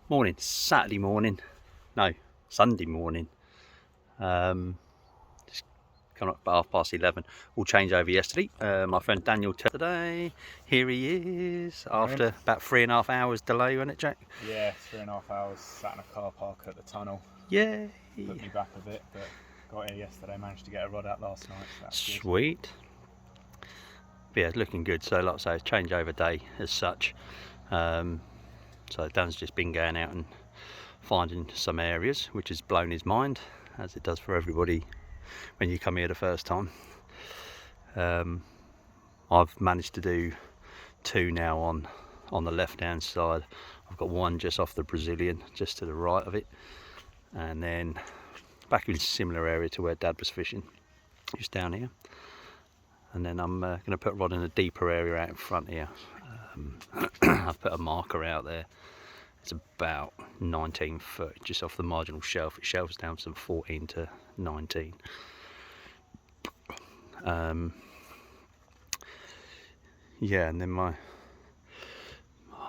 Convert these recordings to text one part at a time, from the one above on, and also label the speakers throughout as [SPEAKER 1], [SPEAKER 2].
[SPEAKER 1] Morning, Saturday morning, no, Sunday morning. Just come up about 11:30. We'll change over yesterday. My friend Daniel today, here he is, after about 3.5 hours delay, wasn't it, Jack?
[SPEAKER 2] Yeah, 3.5 hours, sat in a car park at the tunnel.
[SPEAKER 1] Yeah.
[SPEAKER 2] Put me back a bit, but got here yesterday, managed to get a rod out last night, so that's
[SPEAKER 1] Sweet. Good. But yeah, it's looking good. So like I say, changeover day as such. So Dan's just been going out and finding some areas, which has blown his mind, as it does for everybody when you come here the first time. I've managed to do 2 now on the left hand side. I've got 1 just off the Brazilian, just to the right of it, and then back in a similar area to where Dad was fishing, just down here. And then I'm going to put a rod in a deeper area out in front here. I've put a marker out there. It's about 19 foot just off the marginal shelf. It shelves down from 14 to 19. Yeah, and then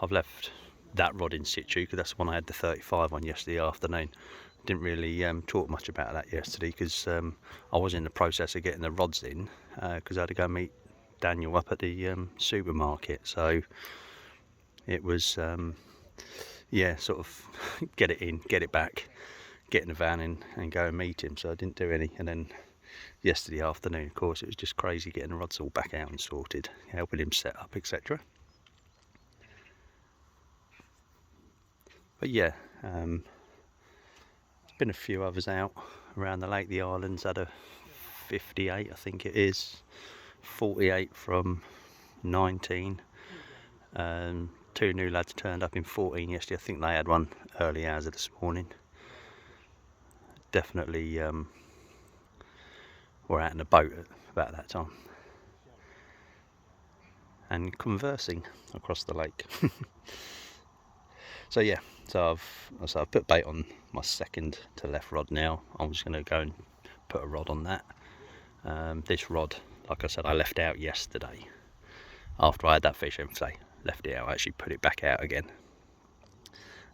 [SPEAKER 1] I've left that rod in situ because that's the one I had the 35 on yesterday afternoon. Didn't really talk much about that yesterday because I was in the process of getting the rods in because I had to go meet Daniel up at the supermarket. So it was yeah, sort of get it in, get it back, get in the van and go and meet him. So I didn't do any. And then yesterday afternoon, of course, it was just crazy getting the rods all back out and sorted, helping him set up, etc. But yeah, there's been a few others out around the lake. The islands had a 58, I think it is, 48 from 19. 2 new lads turned up in 14 yesterday. I think they had one early hours of this morning. Definitely were out in a boat about that time and conversing across the lake. So yeah, so I've put bait on my second to left rod now. I'm just going to go and put a rod on that. This rod, like I said, I left out yesterday after I had that fish and say left it out. I actually put it back out again,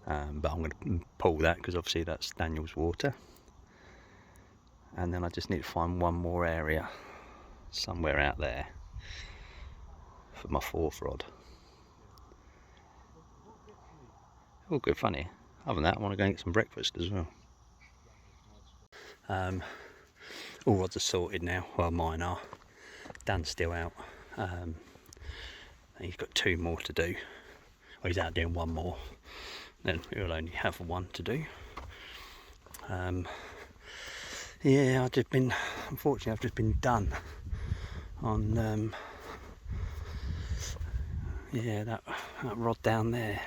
[SPEAKER 1] but I'm going to pull that because obviously that's Daniel's water. And then I just need to find one more area somewhere out there for my 4th rod. All good fun here. Other than that, I want to go and get some breakfast as well. All rods are sorted now. Well, mine are. Dan's still out. He's got 2 more to do. Well, he's out doing 1 more. Then he'll only have 1 to do. Yeah, unfortunately, I've just been done on yeah, that rod down there.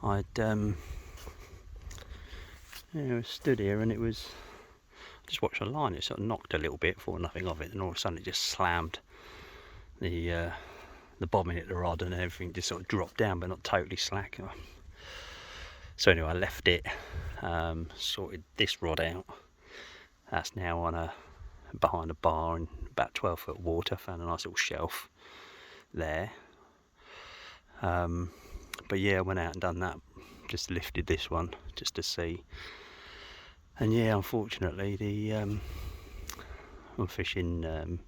[SPEAKER 1] I'd stood here and it was, I just watched the line, it sort of knocked a little bit, thought nothing of it, and all of a sudden it just slammed the bobbin at the rod and everything just sort of dropped down, but not totally slack. So anyway, I left it, sorted this rod out. That's now on behind a bar in about 12 foot water. Found a nice little shelf there. But yeah, I went out and done that. Just lifted this one just to see. And yeah, unfortunately, I'm fishing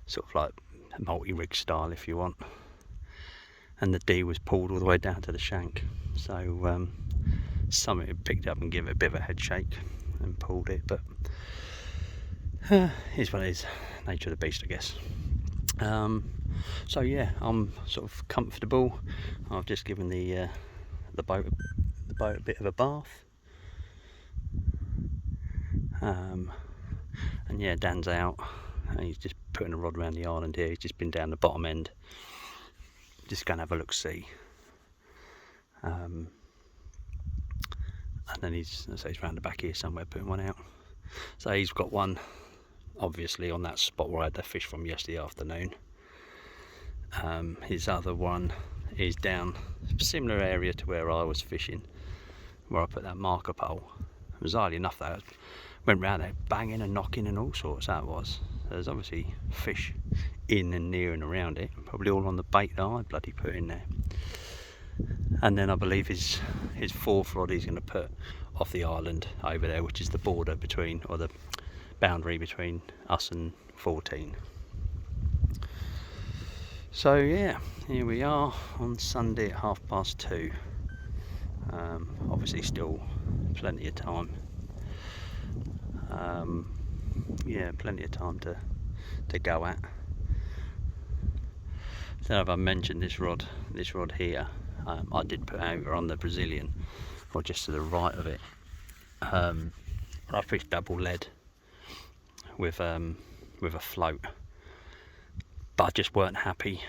[SPEAKER 1] sort of like multi-rig style, if you want. And the D was pulled all the way down to the shank. So something had picked up and gave it a bit of a head shake and pulled it. But it's what it is, nature of the beast, I guess. So yeah, I'm sort of comfortable. I've just given the boat a bit of a bath. And yeah, Dan's out. And he's just putting a rod around the island here. He's just been down the bottom end. Just going to have a look see. And then he's round the back here somewhere putting one out. So he's got one obviously on that spot where I had the fish from yesterday afternoon. His other one is down a similar area to where I was fishing, where I put that marker pole. Bizarrely enough, though, went round there banging and knocking and all sorts. That was. There's obviously fish in and near and around it, probably all on the bait that I bloody put in there. and then I believe his fourth rod he's going to put off the island over there, which is the border between, or the boundary between us and 14. So yeah, here we are on Sunday at 2:30. Obviously still plenty of time. Yeah, plenty of time to go at. I don't know if I mentioned this rod here. I did put over on the Brazilian, or just to the right of it. I fished double lead with a float, but I just weren't happy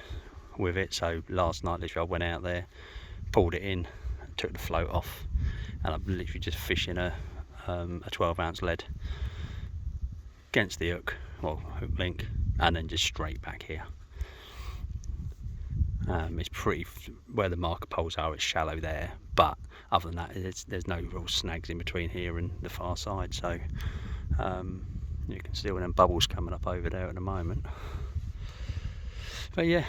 [SPEAKER 1] with it. So last night, literally, I went out there, pulled it in, took the float off, and I'm literally just fishing a 12-ounce lead against the hook, or hook link, and then just straight back here. It's pretty, where the marker poles are, it's shallow there, but other than that, there's no real snags in between here and the far side, so you can see all them bubbles coming up over there at the moment. But yeah,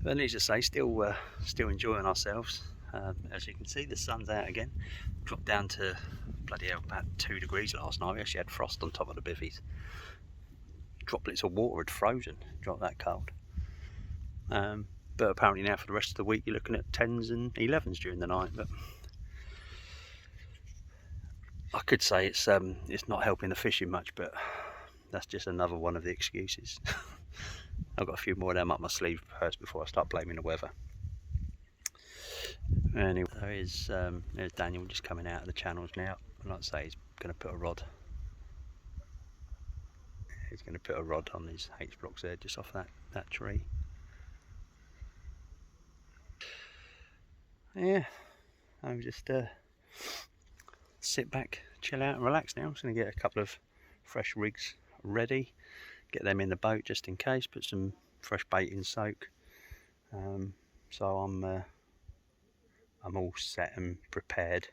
[SPEAKER 1] but needless to say, still enjoying ourselves. As you can see, the sun's out again. Dropped down to bloody hell about 2 degrees last night. We actually had frost on top of the bivvies. Droplets of water had frozen, dropped that cold. But apparently now for the rest of the week you're looking at 10s and 11s during the night. But I could say it's not helping the fishing much, but that's just another one of the excuses. I've got a few more of them up my sleeve first before I start blaming the weather. Anyway, there's Daniel just coming out of the channels now. Like I say, he's going to put a rod. He's going to put a rod on these H blocks there, just off that tree. Yeah, I'm just sit back, chill out and relax now. I'm just going to get a couple of fresh rigs ready, get them in the boat just in case, put some fresh bait in soak. So I'm all set and prepared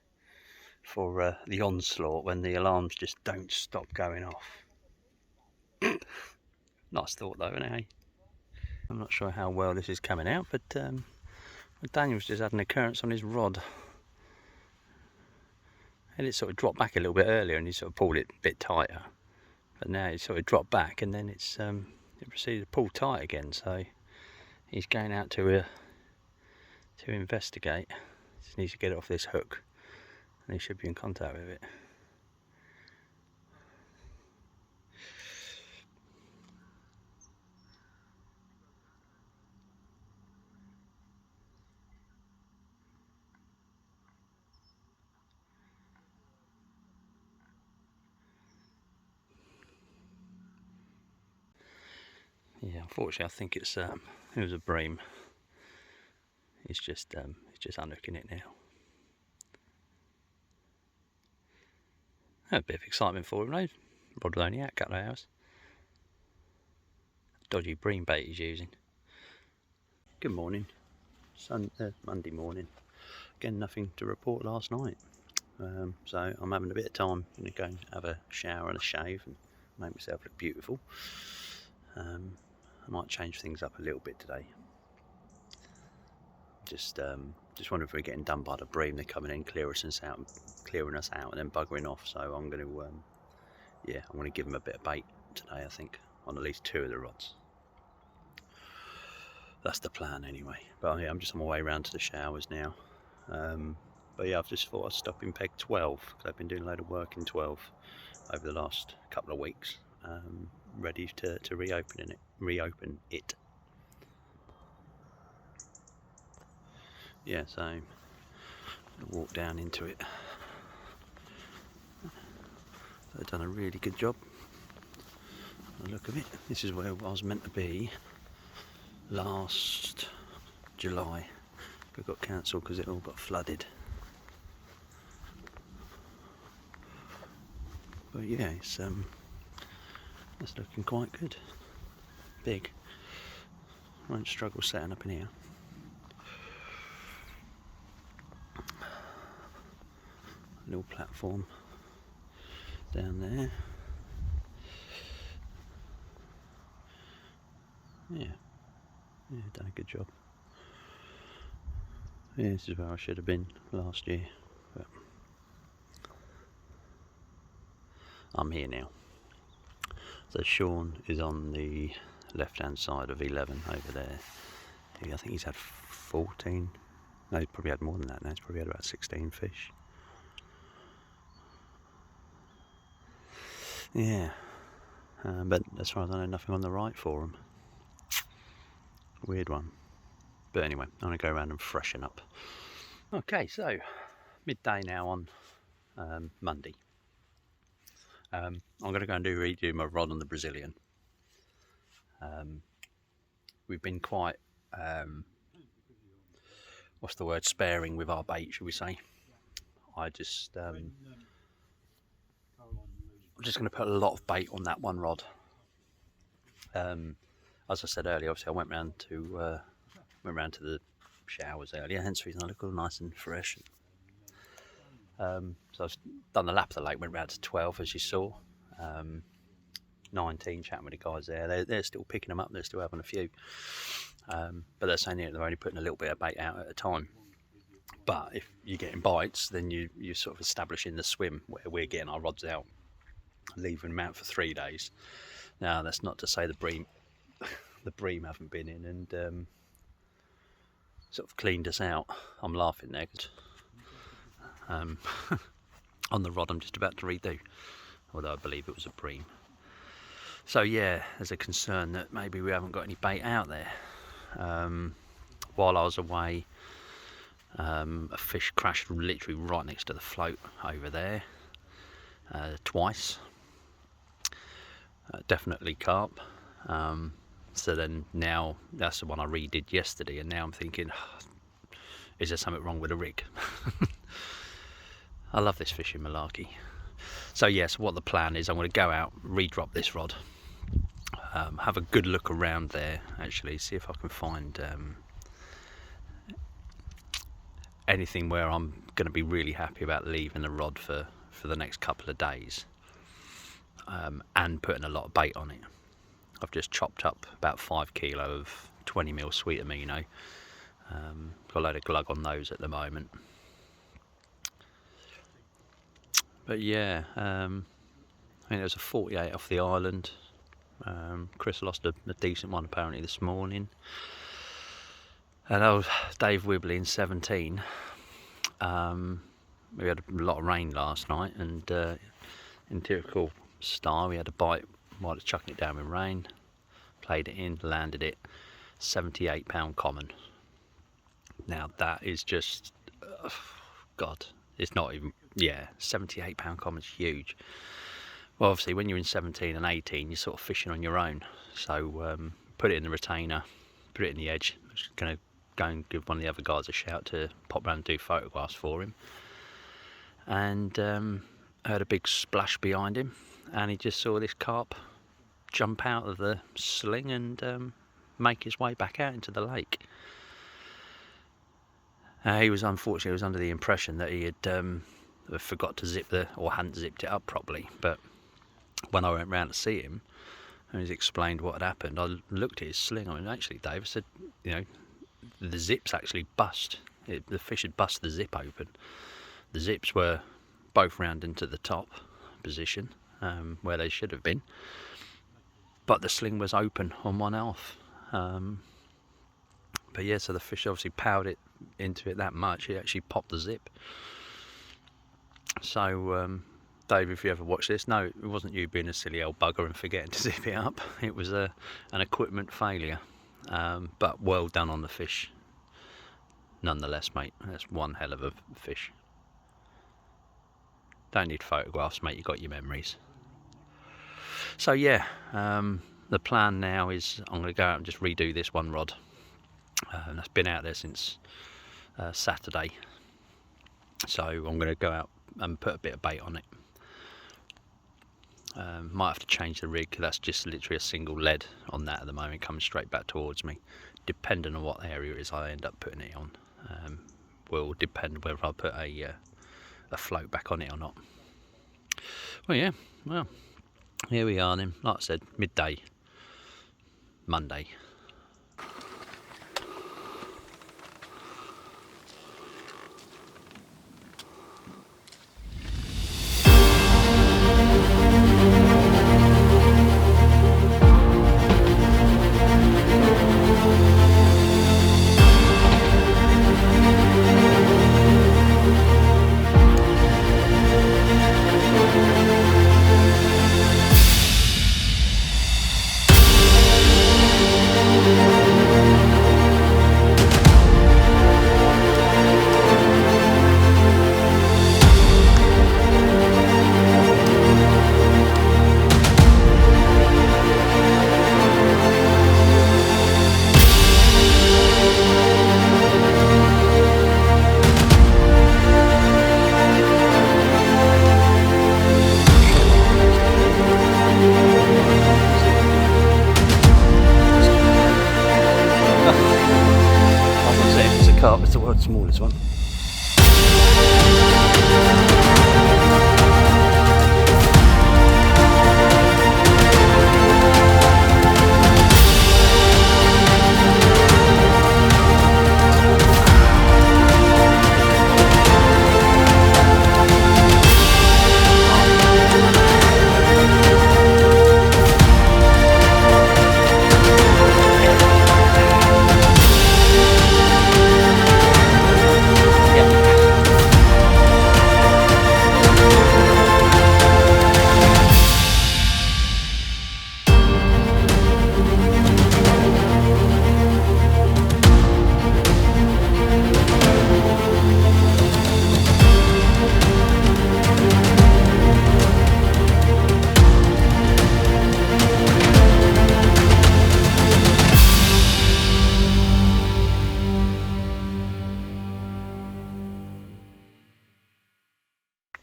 [SPEAKER 1] for the onslaught when the alarms just don't stop going off. Nice thought though, isn't it? I'm not sure how well this is coming out, but Daniel's just had an occurrence on his rod. And it sort of dropped back a little bit earlier and he sort of pulled it a bit tighter. But now it sort of dropped back and then it proceeded to pull tight again. So he's going out to investigate. Just needs to get it off this hook and he should be in contact with it. Yeah, unfortunately I think it was a bream. It's just unhooking it now. A bit of excitement for him though. Rod was only out a couple of hours. Dodgy bream bait he's using. Good morning. Monday morning. Again, nothing to report last night. So I'm having a bit of time. I'm going to go and have a shower and a shave and make myself look beautiful. I might change things up a little bit today. Just wondering if we're getting done by the bream. They're coming in, clearing us out, and then buggering off. So I'm going to, I'm going to give them a bit of bait today. I think on at least 2 of the rods. That's the plan anyway. But yeah, I'm just on my way around to the showers now. But yeah, I've just thought I'd stop in peg 12 because I've been doing a load of work in 12 over the last couple of weeks, ready to reopen it. Yeah, so I'll walk down into it. They've done a really good job. By the look of it, this is where I was meant to be last July. It got cancelled because it all got flooded. But yeah, it's looking quite good. Big. Won't struggle setting up in here. Little platform down there. Yeah, done a good job. Yeah, this is where I should have been last year, but I'm here now. So Sean is on the left hand side of 11 over there. I think he's had 14, no, he's probably had more than that now, he's probably had about 16 fish. Yeah, but as far as I know, nothing on the right for him. Weird one. But anyway, I'm going to go around and freshen up. Okay, so midday now on Monday. I'm going to go and redo my rod on the Brazilian. We've been quite, what's the word, sparing with our bait, should we say. I'm just going to put a lot of bait on that one rod. As I said earlier, obviously I went round to the showers earlier, hence the reason I look all nice and fresh. So I've done the lap of the lake, went round to 12 as you saw. 19, chatting with the guys there. They're still picking them up, they're still having a few. But they're saying that they're only putting a little bit of bait out at a time. But if you're getting bites, then you're sort of establishing the swim where we're getting our rods out, leaving them out for 3 days. Now that's not to say the bream haven't been in and sort of cleaned us out. I'm laughing there. On the rod I'm just about to redo, although I believe it was a bream. So yeah, there's a concern that maybe we haven't got any bait out there. While I was away, a fish crashed literally right next to the float over there twice. Definitely carp. So then now that's the one I redid yesterday, and now I'm thinking, is there something wrong with the rig? I love this fishing malarkey. So yes, what the plan is, I'm going to go out, re-drop this rod, have a good look around there, actually see if I can find anything where I'm going to be really happy about leaving the rod for the next couple of days, and putting a lot of bait on it. I've just chopped up about 5 kilo of 20mm sweet amino. Got a load of glug on those at the moment. But yeah, I think there was a 48 off the island. Chris lost a decent one apparently this morning. And old Dave Wibley in 17. We had a lot of rain last night, and in typical style, we had a bite while it's chucking it down with rain. Played it in, landed it. 78 pound common. Now that is just, God, it's not even, yeah, 78 pound common is huge. Well, obviously when you're in 17 and 18, you're sort of fishing on your own. So put it in the retainer, put it in the edge. I'm just going to go and give one of the other guys a shout to pop round and do photographs for him. And heard a big splash behind him, and he just saw this carp jump out of the sling and make his way back out into the lake. He was under the impression that he had forgot to or hadn't zipped it up properly. But when I went round to see him and he's explained what had happened, I looked at his sling. I mean, actually, Dave, I said, you know, the zips actually bust. The fish had bust the zip open. The zips were both round into the top position where they should have been, but the sling was open on one half. But yeah, so the fish obviously powered it into it that much, it actually popped the zip. So Dave, if you ever watch this, no, it wasn't you being a silly old bugger and forgetting to zip it up. It was an equipment failure. But well done on the fish nonetheless, mate. That's one hell of a fish. Don't need photographs, mate, you got your memories. So yeah, the plan now is I'm going to go out and just redo this one rod. That's been out there since Saturday, so I'm going to go out and put a bit of bait on it. Might have to change the rig, that's just literally a single lead on that at the moment, coming straight back towards me. Depending on what area it is I end up putting it on, will depend whether I put a float back on it or not. Well, yeah, well, here we are then. Like I said, midday, Monday. quite small, this one.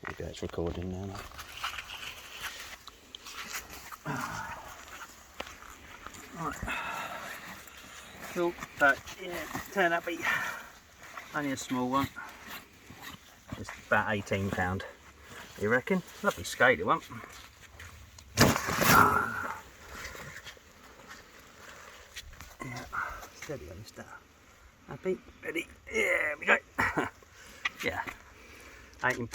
[SPEAKER 1] Okay, it's recording now. Right. Cool, but yeah, turn up, only a small one. It's about £18, you reckon? Lovely scaly one. Yeah, steady on this stuff. Happy, ready, yeah, we go. Yeah, £18.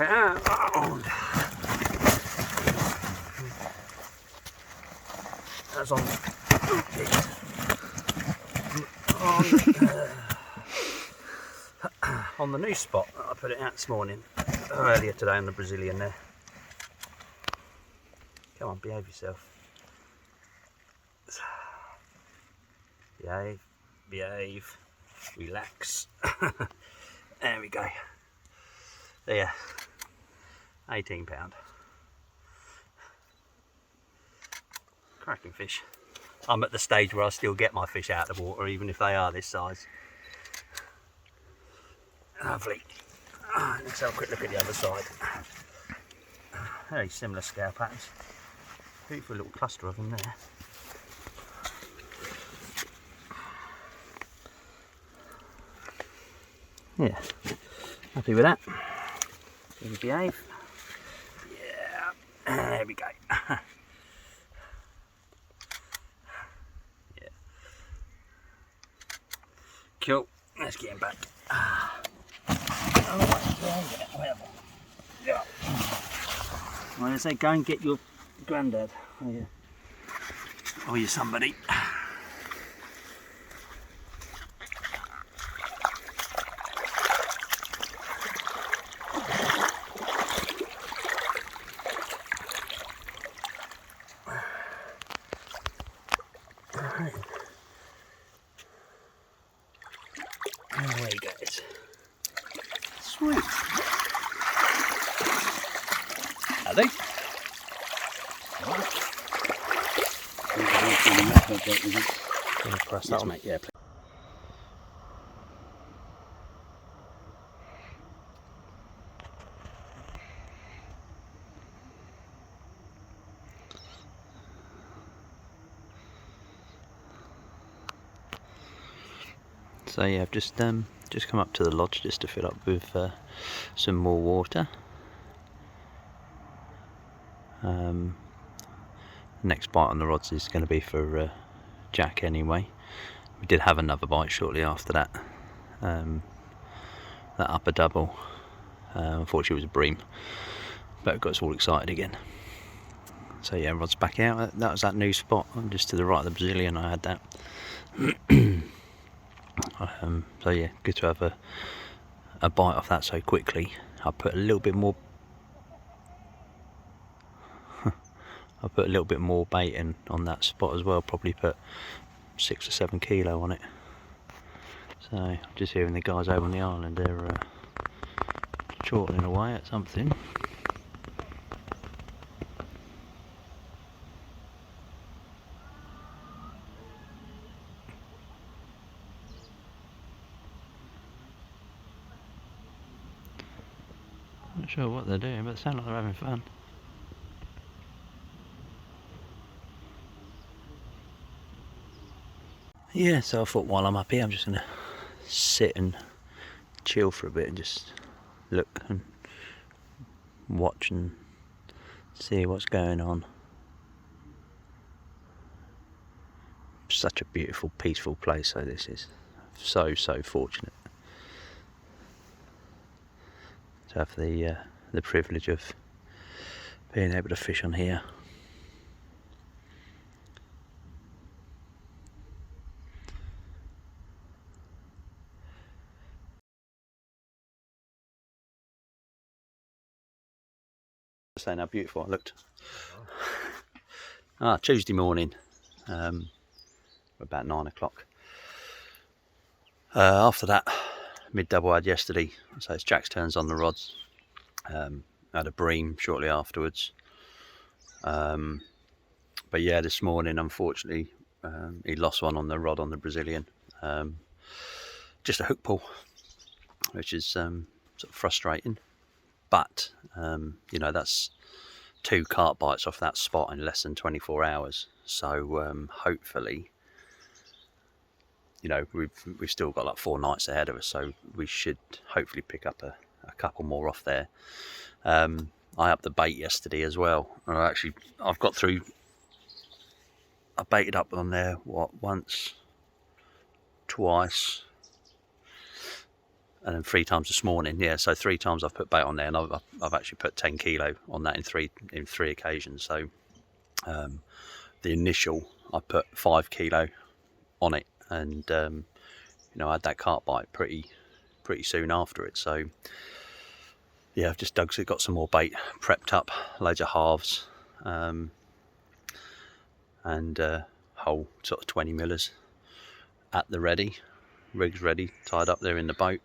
[SPEAKER 1] That's on on the new spot that I put it out this morning, earlier today on the Brazilian there. Come on, behave yourself. Behave, behave, relax. There we go. There, £18. Cracking fish. I'm at the stage where I still get my fish out of the water, even if they are this size. Lovely. Let's have a quick look at the other side. Very similar scale patterns. Beautiful little cluster of them there. Yeah, happy with that. Can you behave? Yeah, there we go. Yeah. Cool, let's get him back. Yeah. Well, I say, go and get your granddad or your somebody. There he goes. Sweet. Are they? Press that one, mate. Yeah. So yeah, I've just come up to the lodge just to fill up with some more water. Next bite on the rods is going to be for Jack anyway. We did have another bite shortly after that. That upper double. Unfortunately, it was a bream, but it got us all excited again. So yeah, rod's back out. That was that new spot just to the right of the Brazilian. I had that. So yeah, good to have a bite off that so quickly. I put a little bit more. I put a little bit more bait in on that spot as well. Probably put 6 or 7 kilo on it. So just hearing the guys over on the island, they're chortling away at something. Not sure what they're doing, but they sound like they're having fun. Yeah, so I thought while I'm up here I'm just going to sit and chill for a bit and just look and watch and see what's going on. Such a beautiful, peaceful place, so this is so fortunate to have the privilege of being able to fish on here. Saying how beautiful I looked. Tuesday morning, about 9 o'clock. After that mid double I had yesterday, so it's Jack's turns on the rods. Had a bream shortly afterwards. But yeah, this morning unfortunately he lost one on the rod on the Brazilian. Just a hook pull, which is sort of frustrating. But you know, that's 2 carp bites off that spot in less than 24 hours. So hopefully, you know, we've still got like 4 nights ahead of us, so we should hopefully pick up a couple more off there. I upped the bait yesterday as well. I've got through. I baited up on there once, twice, and then 3 times this morning. Yeah, so 3 times I've put bait on there, and I've actually put 10 kilo on that in three occasions. So the initial, I put 5 kilo on it, and you know, I had that carp bite pretty soon after it. So yeah, I've just got some more bait prepped up, loads of halves, and whole sort of 20 millers at the ready, rigs ready, tied up there in the boat.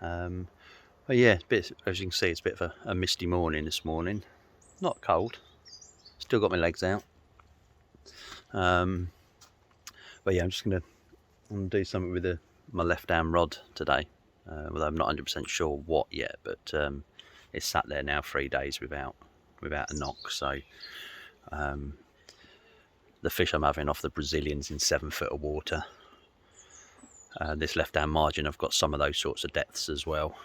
[SPEAKER 1] But yeah, as you can see, it's a bit of a misty morning this morning. Not cold, still got my legs out. But yeah, I'm just gonna do something with my left hand rod today, although I'm not 100% sure what yet. But it's sat there now 3 days without a knock. So the fish I'm having off the Brazilians in 7 foot of water. This left hand margin, I've got some of those sorts of depths as well.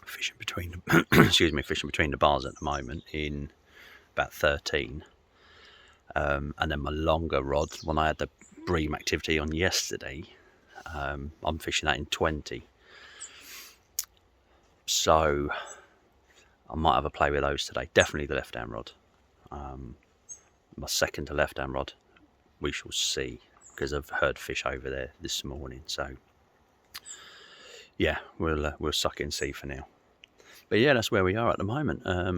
[SPEAKER 1] Fishing between the excuse me, fishing between the bars at the moment in about 13. And then my longer rod, when I had the bream activity on yesterday, I'm fishing that in 20. So I might have a play with those today. Definitely the left hand rod. My second to left hand rod, we shall see, because I've heard fish over there this morning. So yeah, we'll suck it and see for now. But yeah, that's where we are at the moment. As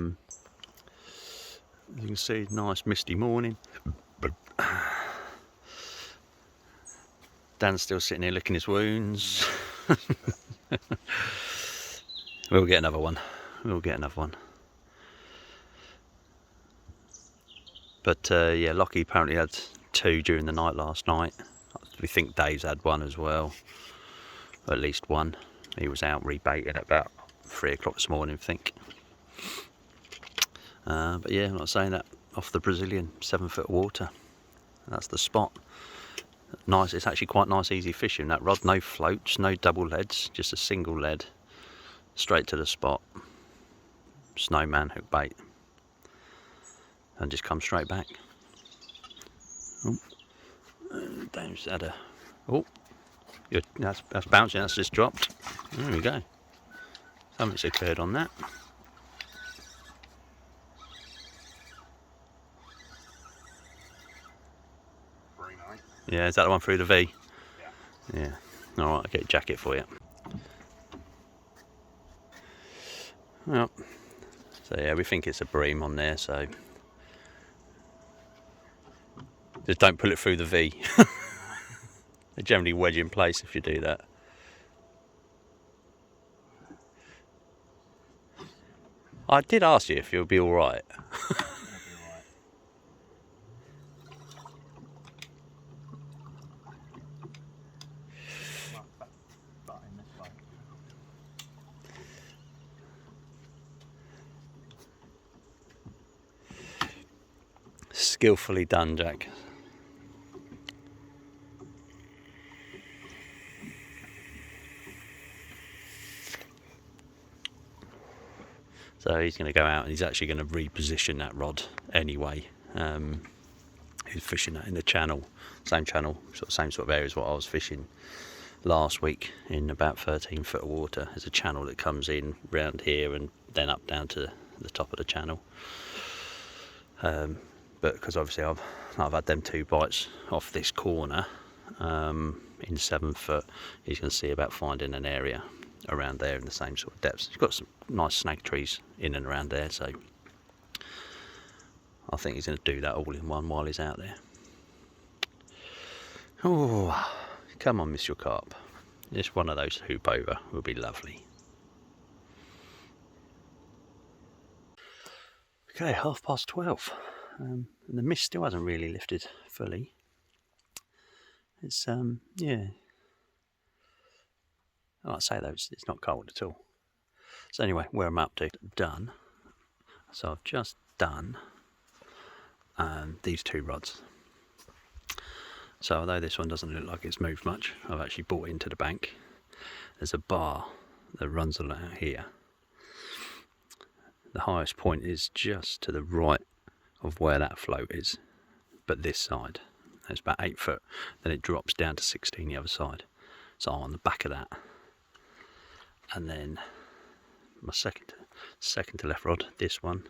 [SPEAKER 1] you can see, nice misty morning. Dan's still sitting here licking his wounds. We'll get another one. But yeah, Lockie apparently had 2 during the night last night. We think Dave's had 1 as well, or at least 1. He was out rebaiting at about 3 o'clock this morning, I think. But yeah, I'm not saying that, off the Brazilian, 7 foot of water. That's the spot. Nice, it's actually quite nice, easy fishing. That rod, no floats, no double leads, just a single lead, straight to the spot. Snowman hook bait, and just come straight back. Oh, Dave's had a. Oh, that's bouncing. That's just dropped. There we go. Something's occurred on that. Yeah, is that the one through the V? Yeah. All right, I'll get a jacket for you. Well, so yeah, we think it's a bream on there, so just don't pull it through the V. They generally wedge in place if you do that. I did ask you if you'll be all right. Skillfully done, Jack. So he's going to go out and he's actually going to reposition that rod anyway. He's fishing that in the channel, same sort of area as what I was fishing last week, in about 13 foot of water. There's a channel that comes in round here and then up down to the top of the channel. But because obviously I've had them 2 bites off this corner in 7 foot, he's going to see about finding an area around there in the same sort of depths. He's got some nice snag trees in and around there, so I think he's going to do that all in one while he's out there. Oh, come on, miss your carp. Just one of those hoop over will be lovely. Okay, 12:30, and the mist still hasn't really lifted fully. It's yeah. Like I say though, it's not cold at all. So anyway, where I'm up to, done. So I've just done these 2 rods. So although this one doesn't look like it's moved much, I've actually brought it into the bank. There's a bar that runs along here. The highest point is just to the right of where that float is, but this side. It's about 8 foot, then it drops down to 16 the other side. So I'm on the back of that. And then my second to left rod, this one,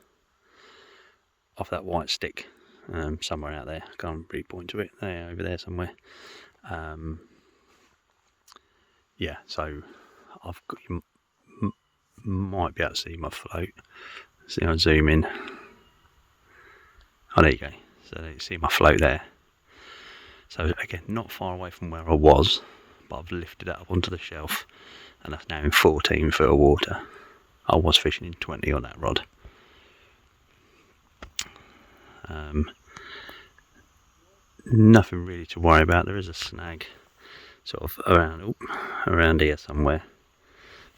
[SPEAKER 1] off that white stick, somewhere out there. I can't really point to it. There, over there somewhere. Yeah, so I've got, you might be able to see my float. See, I'll zoom in. Oh, there you go. So you see my float there. So again, not far away from where I was, but I've lifted it up onto the shelf, and that's now in 14 foot of water. I was fishing in 20 on that rod. Nothing really to worry about. There is a snag sort of around here somewhere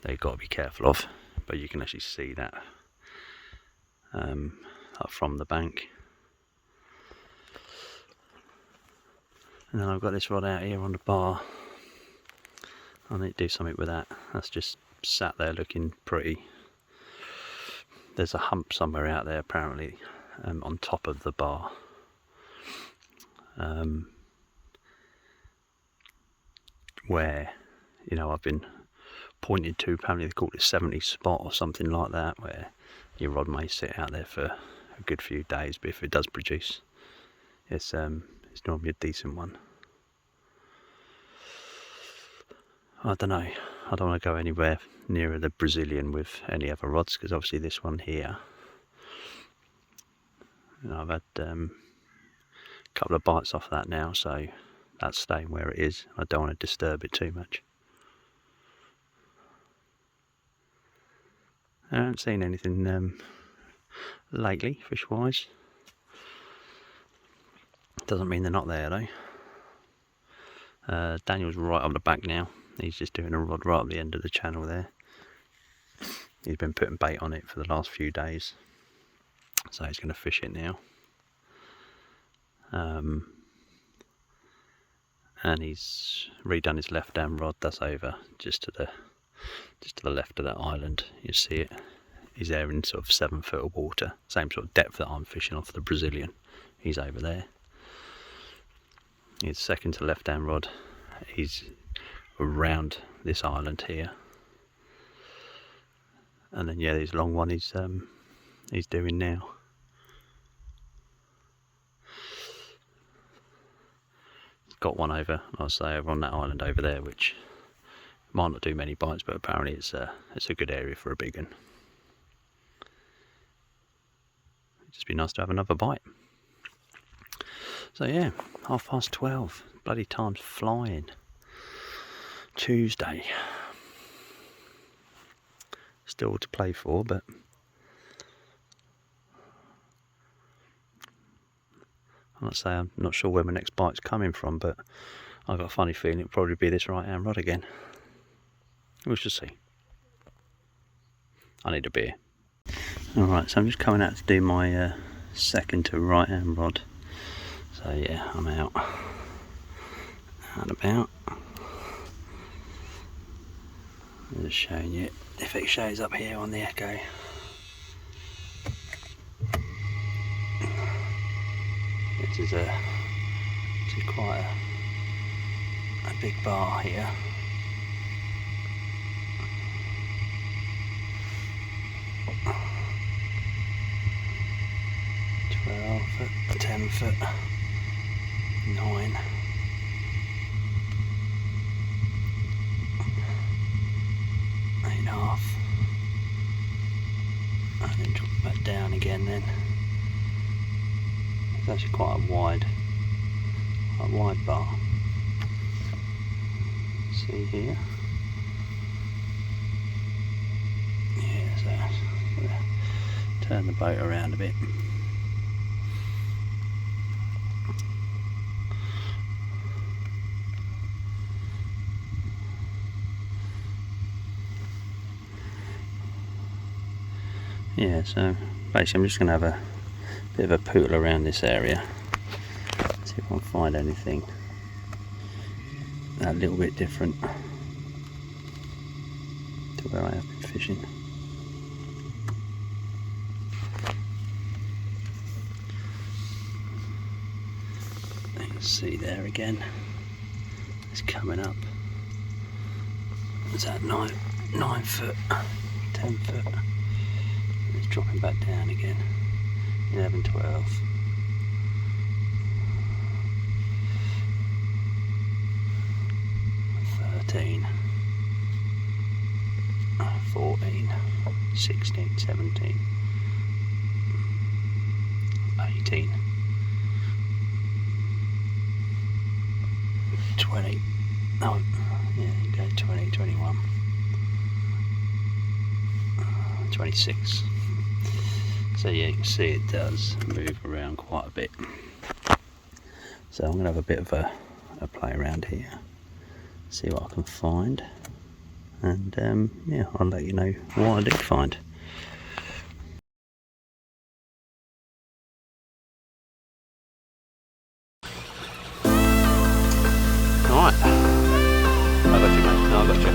[SPEAKER 1] that you've got to be careful of, but you can actually see that up from the bank. And then I've got this rod out here on the bar. I need to do something with that. That's just sat there looking pretty. There's a hump somewhere out there apparently on top of the bar. Where, you know, I've been pointed to, apparently they call it 70 spot or something like that, where your rod may sit out there for a good few days, but if it does produce, it's normally a decent one. I don't know, I don't want to go anywhere nearer the Brazilian with any other rods, because obviously this one here, you know, I've had a couple of bites off that now, so that's staying where it is. I don't want to disturb it too much. I haven't seen anything lately, fish-wise. Doesn't mean they're not there though. Daniel's right on the back now. He's just doing a rod right at the end of the channel there. He's been putting bait on it for the last few days, so he's going to fish it now. And he's redone his left down rod. That's over just to the left of that island. You see it. He's there in sort of 7 foot of water, same sort of depth that I'm fishing off the Brazilian. He's over there. His second to left down rod, he's around this island here. And then yeah, this long one he's doing now. Got one over, I'll say, over on that island over there, which might not do many bites, but apparently it's a good area for a big one. It'd just be nice to have another bite. So yeah, 12:30. Bloody time's flying. Tuesday. Still to play for, but I'm not sure where my next bite's coming from, but I've got a funny feeling it'll probably be this right hand rod again. We'll just see. I need a beer. Alright, so I'm just coming out to do my second to right hand rod. So yeah, I'm out and about. I'm just showing you if it shows up here on the echo. is quite a big bar here. Foot, 10 foot, 9, 8.5, and then drop it back down again. Then it's actually quite a wide bar. See here? Yeah, so turn the boat around a bit. Yeah, so basically I'm just going to have a bit of a poodle around this area, see if I can find anything a little bit different to where I have been fishing. You can see there again, it's coming up. It's at 9 foot, 10 foot. It's dropping back down again. 11, 12. 13. 14. 16, 17. 18. 20. Oh, yeah, you go 20, 21. 26. So yeah, you can see it does move around quite a bit. So I'm going to have a bit of a play around here, see what I can find, and yeah, I'll let you know what I do find. Alright, I got you, mate. No, I got you.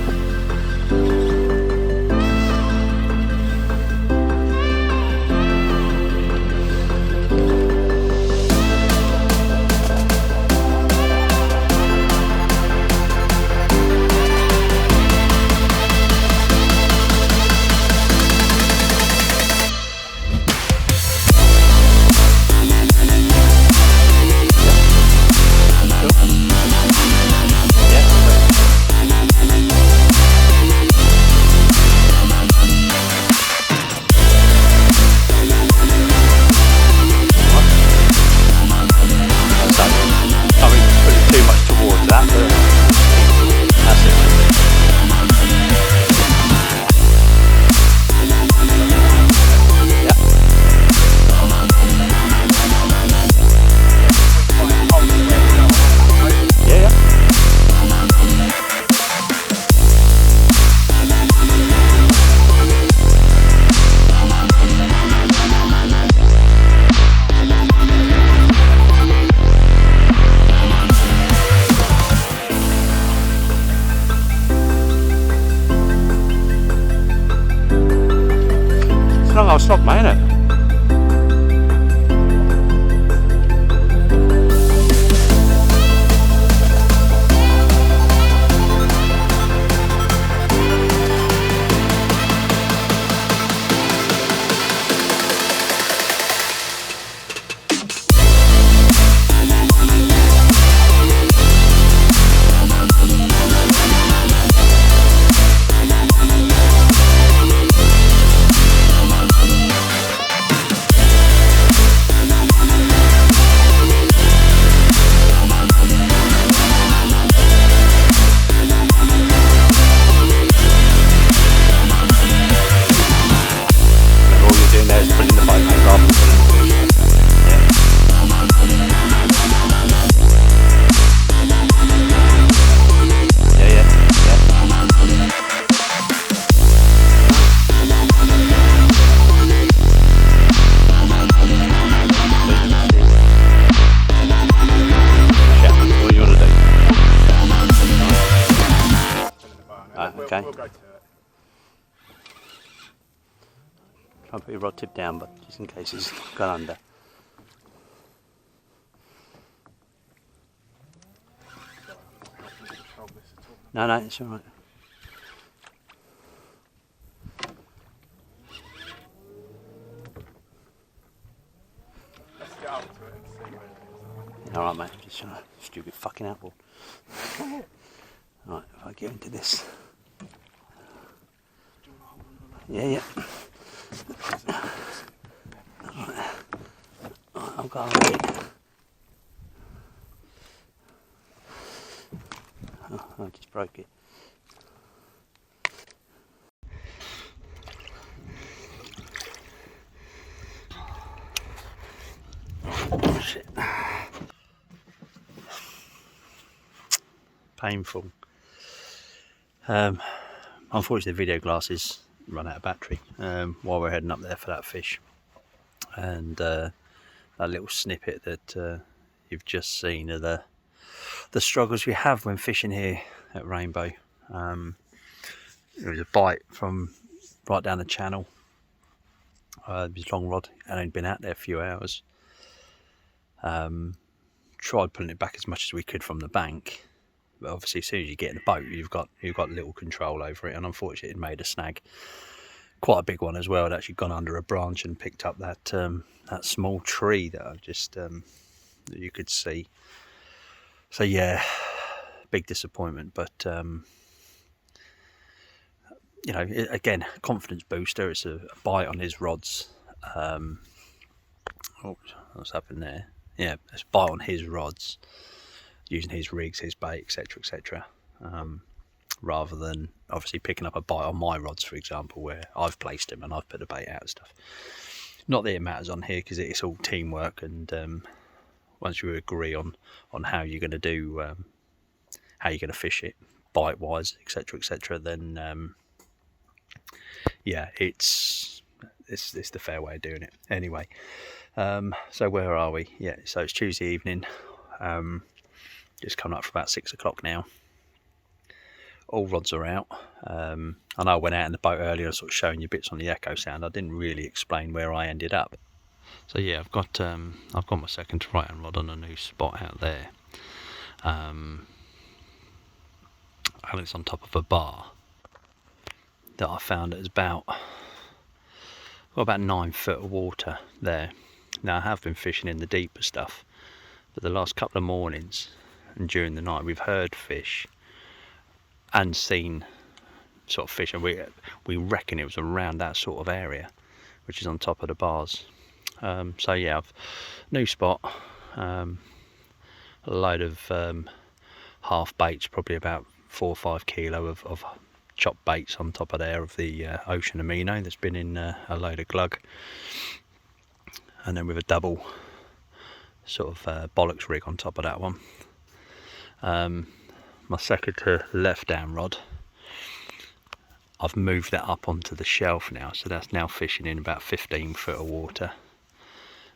[SPEAKER 1] I'll stop, mate, innit? Okay.
[SPEAKER 2] We'll go to it.
[SPEAKER 1] Try and put your rod tip down, but just in case it's gone under. No, no, it's alright.
[SPEAKER 2] Let's get up to it and see where it is.
[SPEAKER 1] Alright, mate, just trying to stupid fucking outboard. Right, if I get into this. Yeah, yeah. Alright, I'll go over it. Oh, I just broke it. Oh, shit. Painful. Unfortunately, the video glasses run out of battery while we're heading up there for that fish. And that little snippet that you've just seen of the struggles we have when fishing here at Rainbow. It was a bite from right down the channel. It was long rod and I'd been out there a few hours. Tried pulling it back as much as we could from the bank, but obviously as soon as you get in the boat you've got little control over it, and unfortunately it made a snag, quite a big one as well. It actually gone under a branch and picked up that that small tree that I've just that you could see. So yeah, big disappointment, but you know, again, confidence booster. It's a bite on his rods. Oh, what's happened there? Yeah, it's a bite on his rods, using his rigs, his bait, etc., etc. Rather than obviously picking up a bite on my rods, for example, where I've placed him and I've put the bait out and stuff. Not that it matters on here because it's all teamwork, and once you agree on how you're going to do, how you're going to fish it, bite wise, etc., etc., then yeah, it's the fair way of doing it. Anyway, so where are we? Yeah, so it's Tuesday evening. Just coming up for about 6 o'clock now. All rods are out. I know I went out in the boat earlier, sort of showing you bits on the echo sound. I didn't really explain where I ended up. So yeah, I've got my second to right hand rod on a new spot out there, and it's on top of a bar that I found at about 9 foot of water there. Now I have been fishing in the deeper stuff, but the last couple of mornings and during the night we've heard fish and seen sort of fish, and we reckon it was around that sort of area, which is on top of the bars. So yeah, new spot, a load of half baits, probably about 4 or 5 kilo of chopped baits on top of there of the ocean amino that's been in a load of glug, and then with a double sort of bollocks rig on top of that one. My second to left down rod, I've moved that up onto the shelf now, so that's now fishing in about 15 foot of water.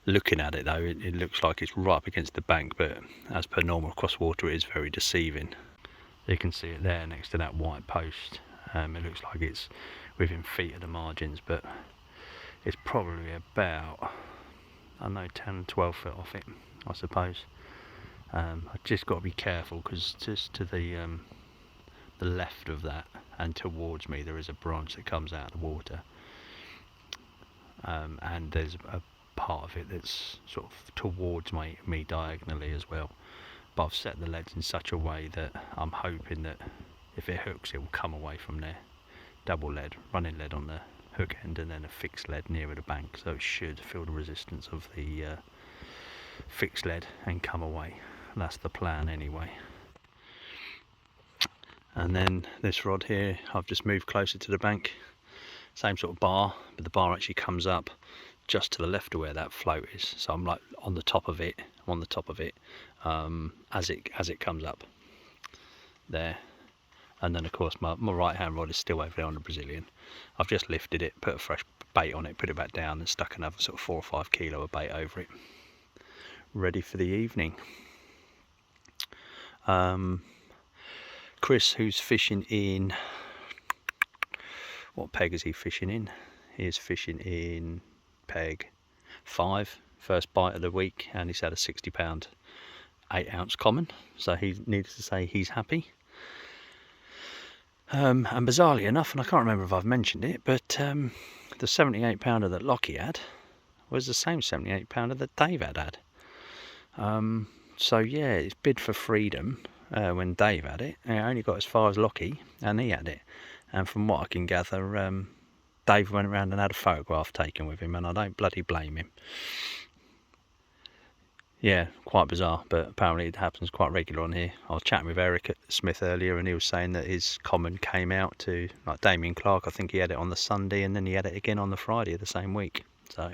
[SPEAKER 1] Looking at it though, it looks like it's right up against the bank, but as per normal across water it is very deceiving. You can see it there next to that white post. It looks like it's within feet of the margins, but it's probably about, I don't know, 10, 12 foot off it, I suppose. I've just got to be careful because just to the left of that and towards me there is a branch that comes out of the water, and there's a part of it that's sort of towards me diagonally as well. But I've set the leads in such a way that I'm hoping that if it hooks it will come away from there. Double lead, running lead on the hook end, and then a fixed lead nearer the bank, so it should feel the resistance of the fixed lead and come away. That's the plan anyway. And then this rod here, I've just moved closer to the bank. Same sort of bar, but the bar actually comes up just to the left of where that float is. So I'm like on the top of it, as it comes up there. And then of course my right hand rod is still over there on the Brazilian. I've just lifted it, put a fresh bait on it, put it back down, and stuck another sort of 4 or 5 kilo of bait over it. Ready for the evening. Chris, who's fishing in, what peg is he fishing in? He is fishing in peg 5, first bite of the week, and he's had a 60-pound 8-ounce common, so he needs to say he's happy. And bizarrely enough, and I can't remember if I've mentioned it, but the 78 pounder that Lockie had was the same 78 pounder that Dave had. So yeah, it's bid for freedom when Dave had it. It only got as far as Lockie, and he had it. And from what I can gather, Dave went around and had a photograph taken with him, and I don't bloody blame him. Yeah, quite bizarre, but apparently it happens quite regular on here. I was chatting with Eric Smith earlier, and he was saying that his common came out to, like Damien Clark, I think he had it on the Sunday, and then he had it again on the Friday of the same week. So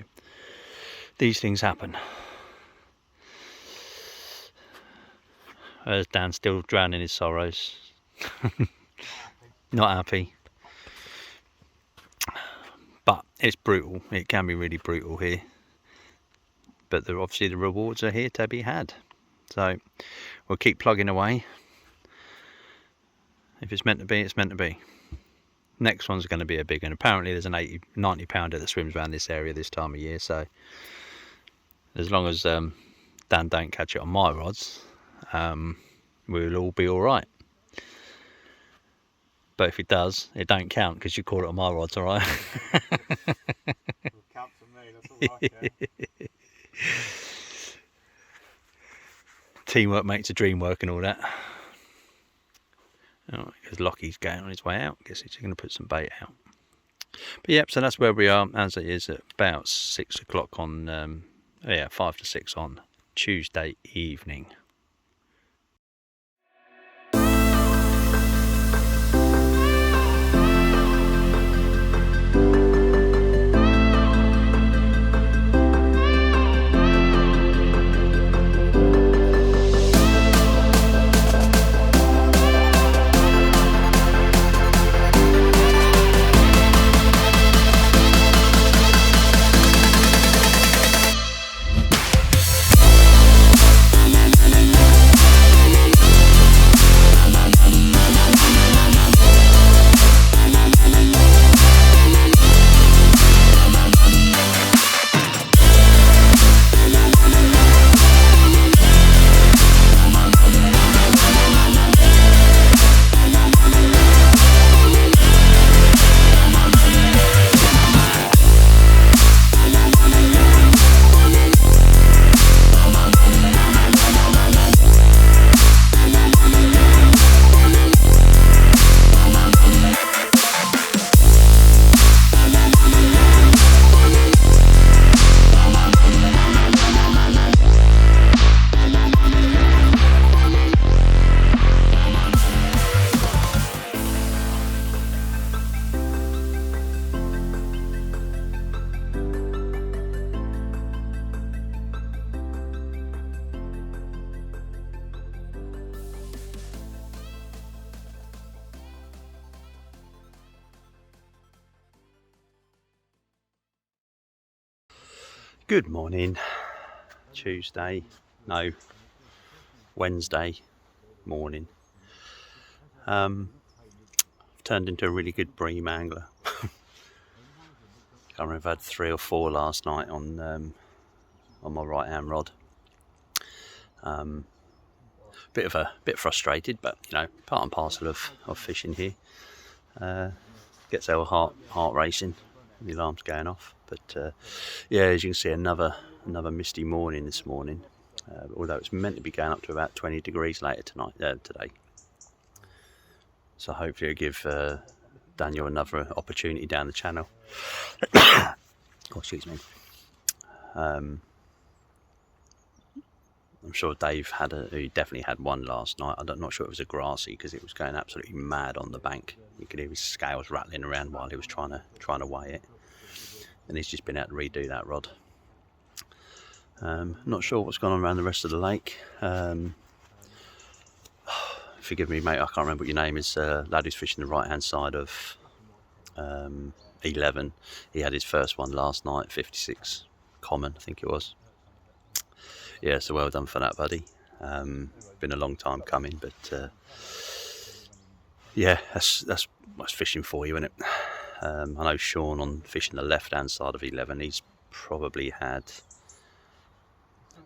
[SPEAKER 1] these things happen. There's Dan still drowning his sorrows. Not happy. But it's brutal. It can be really brutal here. But obviously the rewards are here to be had. So we'll keep plugging away. If it's meant to be, it's meant to be. Next one's going to be a big one. Apparently there's an 90 pounder that swims around this area this time of year. So as long as Dan don't catch it on my rods, we'll all be all right. But if it does, it don't count because you caught it on my rods, all right?
[SPEAKER 2] It counts for me, that's all I care.
[SPEAKER 1] Teamwork makes a dream work and all that. Because Lockie's going on his way out. Guess he's going to put some bait out. But yep, so that's where we are as it is at about 6 o'clock on, 5 to 6 on Tuesday evening. Good morning. Wednesday morning. I've turned into a really good bream angler. I remember I've had 3 or 4 last night on my right hand rod. Bit frustrated, but you know, part and parcel of fishing here. Gets our heart racing, the alarm's going off. But yeah, as you can see, another misty morning this morning. Although it's meant to be going up to about 20 degrees later today. So hopefully it'll give Daniel another opportunity down the channel. Oh, excuse me. I'm sure Dave he definitely had one last night. I'm not sure it was a grassy because it was going absolutely mad on the bank. You could hear his scales rattling around while he was trying to weigh it. And he's just been out to redo that rod. Not sure what's gone on around the rest of the lake. Forgive me, mate, I can't remember what your name is. Lad who's fishing the right hand side of 11. He had his first one last night, 56 common, I think it was. Yeah, so well done for that, buddy. Been a long time coming, but yeah, that's fishing for you, isn't it? I know Sean on fishing the left hand side of 11, he's probably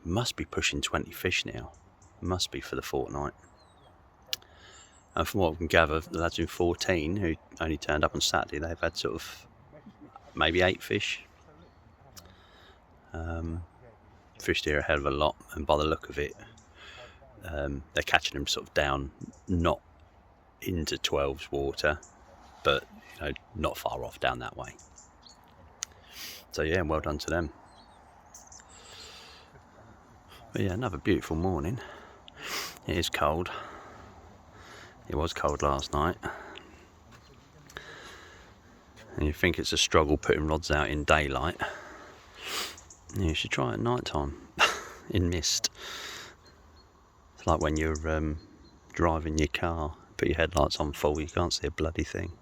[SPEAKER 1] must be pushing 20 fish now, must be for the fortnight. And from what we can gather, the lads in 14 who only turned up on Saturday, they've had sort of maybe 8 fish. Fished here a hell of a lot, and by the look of it, they're catching them sort of down, not into 12's water, but you know, not far off down that way. So yeah, well done to them. But yeah, another beautiful morning. It is cold. It was cold last night. And you think it's a struggle putting rods out in daylight. You should try it at night time in mist. It's like when you're driving your car, put your headlights on full, you can't see a bloody thing.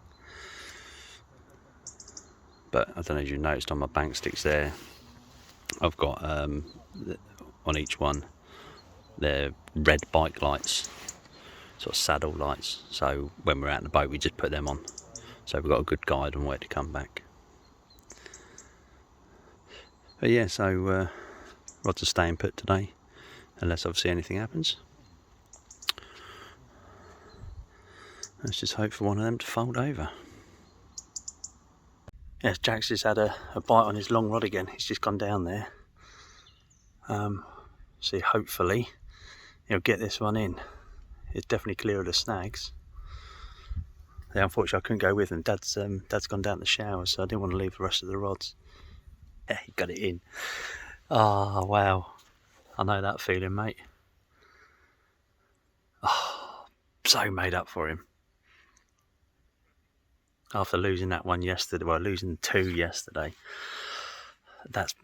[SPEAKER 1] But I don't know if you noticed on my bank sticks there, I've got on each one, they're red bike lights, sort of saddle lights. So when we're out in the boat, we just put them on. So we've got a good guide on where to come back. But yeah, so rods are staying put today, unless obviously anything happens. Let's just hope for one of them to fold over. Yes, Jack's just had a bite on his long rod again. He's just gone down there. So hopefully he'll get this one in. It's definitely clear of the snags. Yeah, unfortunately I couldn't go with him. Dad's gone down to the shower, so I didn't want to leave the rest of the rods. Yeah, he got it in. Oh wow, I know that feeling, mate. Oh, so made up for him. After losing that one yesterday, well, losing 2 yesterday,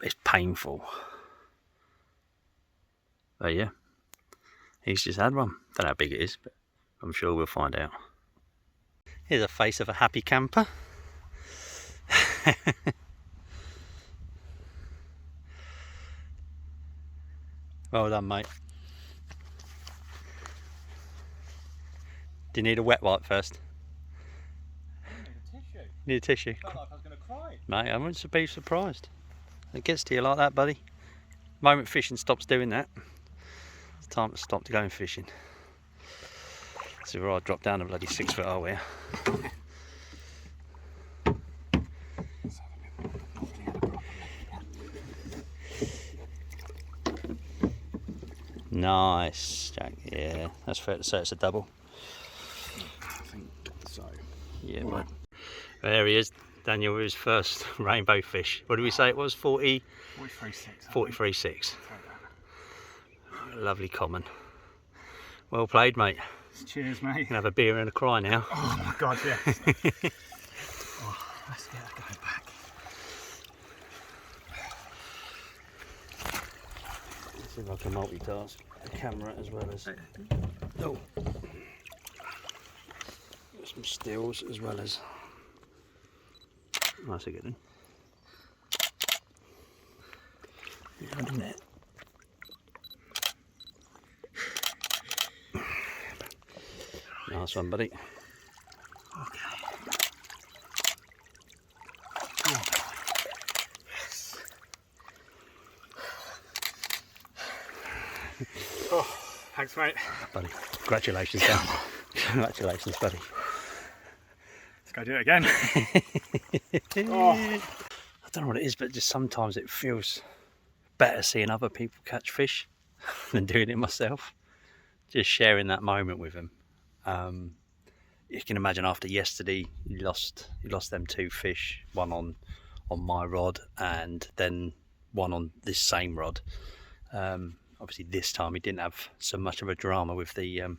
[SPEAKER 1] it's painful. But yeah, he's just had one. Don't know how big it is, but I'm sure we'll find out. Here's a face of a happy camper. Well done, mate. Do you need a wet wipe first? Need a tissue.
[SPEAKER 2] Felt like I was going to cry.
[SPEAKER 1] Mate, I wouldn't be surprised. It gets to you like that, buddy. The moment fishing stops doing that, it's time to stop to going fishing. So where I drop down a bloody 6 foot hole here. Nice, Jack. Yeah, that's fair to say it's a double.
[SPEAKER 2] I think so.
[SPEAKER 1] Yeah, right. There he is, Daniel, with his first rainbow fish. What did we say it was? 43.6. 43.6. Lovely common. Well played, mate.
[SPEAKER 2] Cheers, mate.
[SPEAKER 1] You can have a beer and a cry now.
[SPEAKER 2] Oh my god, yes. Oh, let's get that guy back.
[SPEAKER 1] Let's see if I can multitask the camera as well as. Oh. Some stills as well as. Nice to get in. Yeah, in there. Nice one, buddy.
[SPEAKER 2] Okay. Oh, thanks, mate.
[SPEAKER 1] Buddy, congratulations, Dan. Congratulations, buddy.
[SPEAKER 2] Let's go do it again. Oh.
[SPEAKER 1] I don't know what it is, but just sometimes it feels better seeing other people catch fish than doing it myself. Just sharing that moment with them. You can imagine after yesterday, you lost them 2 fish, one on my rod and then one on this same rod. Obviously this time he didn't have so much of a drama with the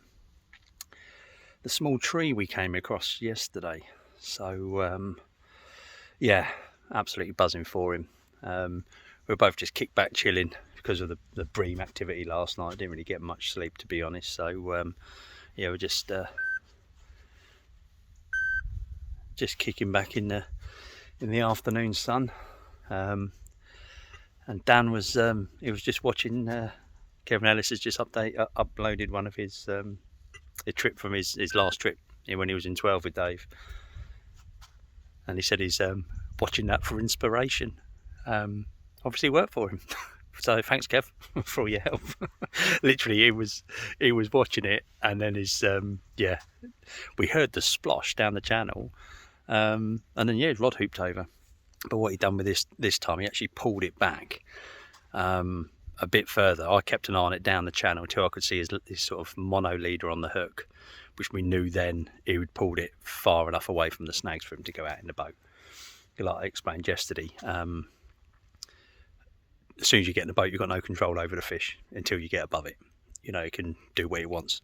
[SPEAKER 1] small tree we came across yesterday. So yeah, absolutely buzzing for him. We were both just kicked back chilling because of the bream activity last night. Didn't really get much sleep, to be honest. So yeah, we're just kicking back in the afternoon sun. And Dan was he was just watching. Kevin Ellis has just uploaded one of his a trip from his last trip when he was in 12 with Dave, and he said he's watching that for inspiration. Obviously it worked for him. So thanks, Kev, for all your help. Literally, he was watching it, and then we heard the splosh down the channel, and then his rod hooped over. But what he done with this time, he actually pulled it back a bit further. I kept an eye on it down the channel until I could see his sort of mono leader on the hook, which we knew then he would pulled it far enough away from the snags for him to go out in the boat. Like I explained yesterday, as soon as you get in the boat, you've got no control over the fish until you get above it. You know, it can do what it wants.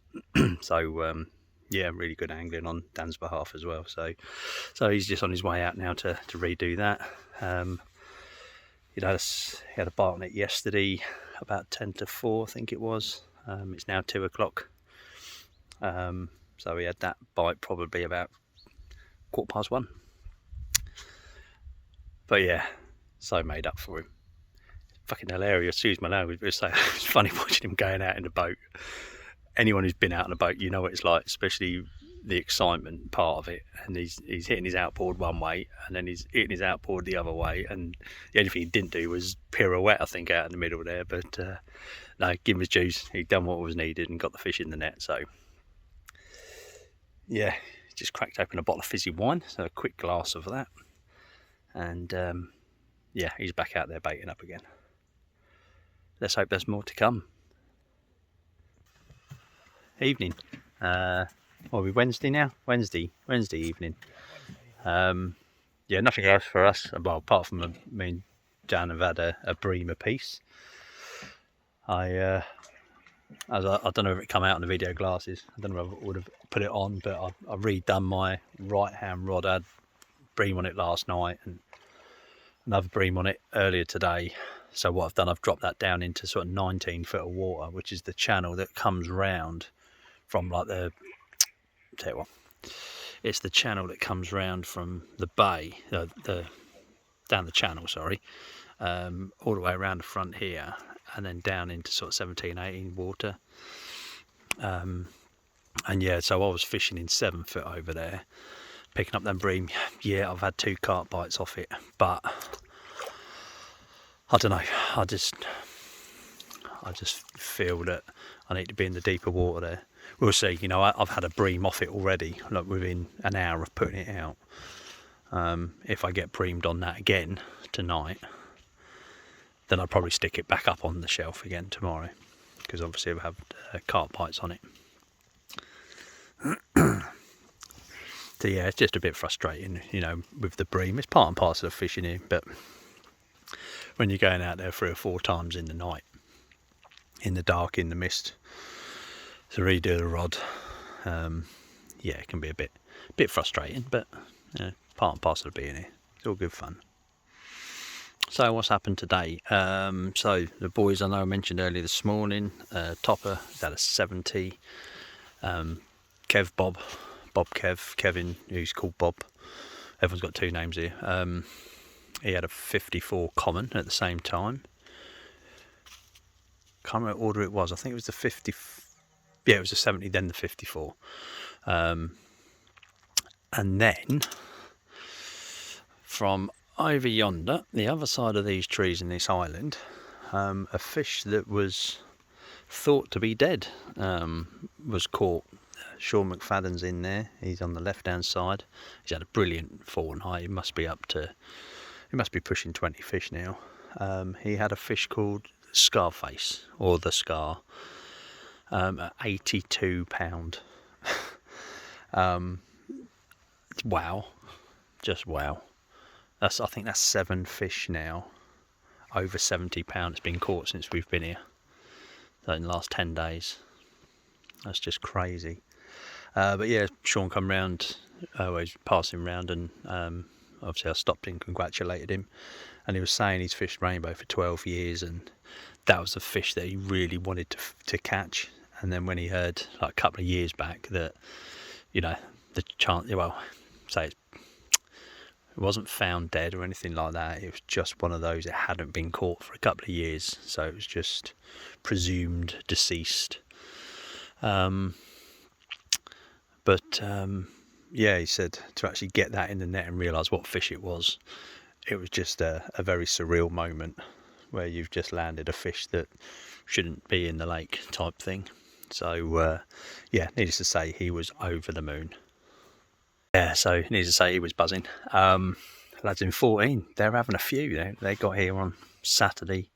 [SPEAKER 1] So really good angling on Dan's behalf as well. So he's just on his way out now to redo that. He had a bite on it yesterday about 10 to 4, I think it was. It's now 2 o'clock. So he had that bite probably about 1:15. But yeah, so made up for him. Fucking hilarious, excuse my language, but it's funny watching him going out in the boat. Anyone who's been out in a boat, you know what it's like, especially the excitement part of it. And he's hitting his outboard one way, and then he's hitting his outboard the other way, and the only thing he didn't do was pirouette, I think, out in the middle there. But no, give him his juice. He'd done what was needed and got the fish in the net. So yeah, just cracked open a bottle of fizzy wine, so a quick glass of that, and he's back out there baiting up again. Let's hope there's more to come. Evening. What are we, Wednesday now? Wednesday evening. Nothing else for us, well, apart from me and Jan have had a bream apiece. I don't know if it come out in the video glasses. I don't know if I would have put it on, but I've redone my right hand rod. I had bream on it last night and another bream on it earlier today. So what I've done, I've dropped that down into sort of 19 foot of water, which is the channel that comes round from like it's the channel that comes round from the bay, down the channel, sorry, all the way around the front here, and then down into sort of 17, 18 water. And yeah, so I was fishing in 7 foot over there, picking up them bream. Yeah, I've had 2 carp bites off it, but I don't know, I just feel that I need to be in the deeper water there. We'll see. You know, I've had a bream off it already, like within an hour of putting it out. If I get breamed on that again tonight, then I'll probably stick it back up on the shelf again tomorrow, because obviously I've had carp bites on it. So yeah, it's just a bit frustrating, you know, with the bream. It's part and parcel of fishing here, but when you're going out there 3 or 4 times in the night, in the dark, in the mist, to redo the rod, it can be a bit frustrating, but part and parcel of being here. It's all good fun. So what's happened today? So the boys, I know I mentioned earlier this morning, Topper had a 70, Kevin, who's called Bob, everyone's got 2 names here, he had a 54 common at the same time. Can't remember what order it was. I think it was the 50. Yeah, it was the 70, then the 54. And then from over yonder, the other side of these trees in this island, a fish that was thought to be dead was caught. Sean McFadden's in there. He's on the left-hand side. He's had a brilliant fortnight. He must be pushing 20 fish now. He had a fish called Scarface, or the Scar, at 82 pound. Wow, just wow. I think that's 7 fish now, over 70 pounds been caught since we've been here, so in the last 10 days. That's just crazy. But yeah, Sean come round, he's passing round, and obviously I stopped and congratulated him, and he was saying he's fished rainbow for 12 years, and that was the fish that he really wanted to catch. And then when he heard, like, a couple of years back that, you know, the chance, well, say it wasn't found dead or anything like that, it was just one of those, it hadn't been caught for a couple of years, so it was just presumed deceased. Yeah, he said to actually get that in the net and realise what fish it was just a very surreal moment. where you've just landed a fish that shouldn't be in the lake type thing. So yeah, needless to say, he was over the moon. Yeah, so needless to say, he was buzzing. Lads in 14, they're having a few. They got here on Saturday.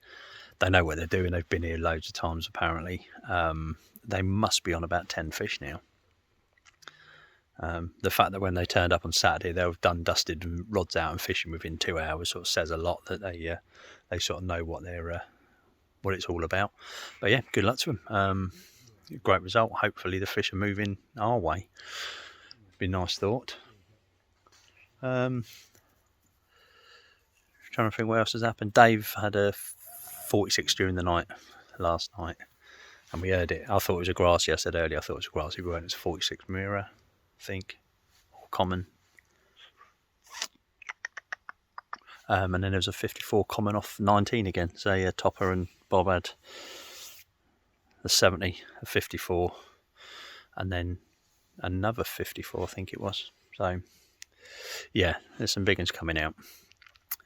[SPEAKER 1] They know what they're doing. They've been here loads of times apparently. They must be on about 10 fish now. The fact that when they turned up on Saturday, they were done, dusted, and rods out and fishing within 2 hours sort of says a lot that they sort of know what they're what it's all about. But yeah, good luck to them. Great result. Hopefully the fish are moving our way. Be a nice thought. Trying to think what else has happened. Dave had a 46 during the night last night, and we heard it. I thought it was a grassy. I said earlier I thought it was a grassy, but it's a 46 mirror, I think, or common. And then there was a 54 common off 19 again. So yeah, Topper and Bob had the 70, a 54, and then another 54, I think it was. So yeah, there's some big ones coming out.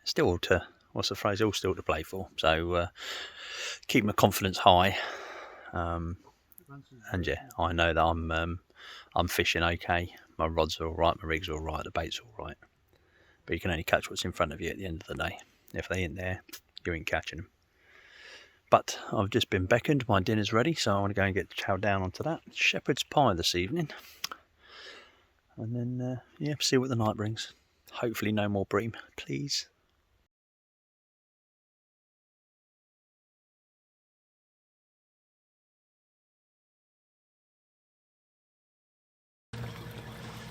[SPEAKER 1] Still to, what's the phrase? All still to play for. So keep my confidence high. And yeah, I know that I'm fishing okay. My rods are all right, my rigs are all right, the bait's all right. But you can only catch what's in front of you at the end of the day. If they ain't there, you ain't catching them. But I've just been beckoned, my dinner's ready, so I want to go and get chow down onto that. Shepherd's pie this evening. And then, yeah, see what the night brings. Hopefully no more bream, please.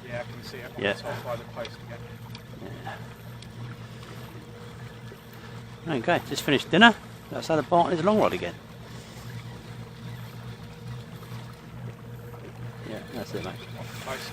[SPEAKER 2] Yeah, I can see it on
[SPEAKER 1] Yeah.
[SPEAKER 2] the top by the post again.
[SPEAKER 1] Yeah. Okay, just finished dinner. That's how the Bartley's long rod again. Yeah, that's it, mate.
[SPEAKER 2] Off the post.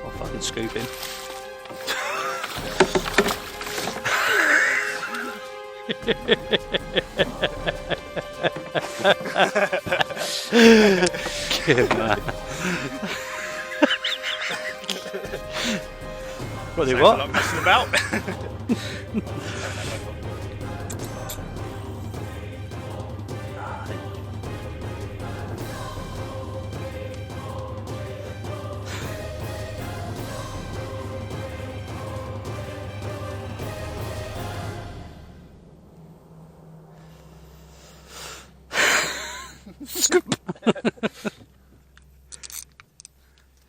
[SPEAKER 1] I'll fucking scoop him. Good man. What?
[SPEAKER 2] I'm messing about.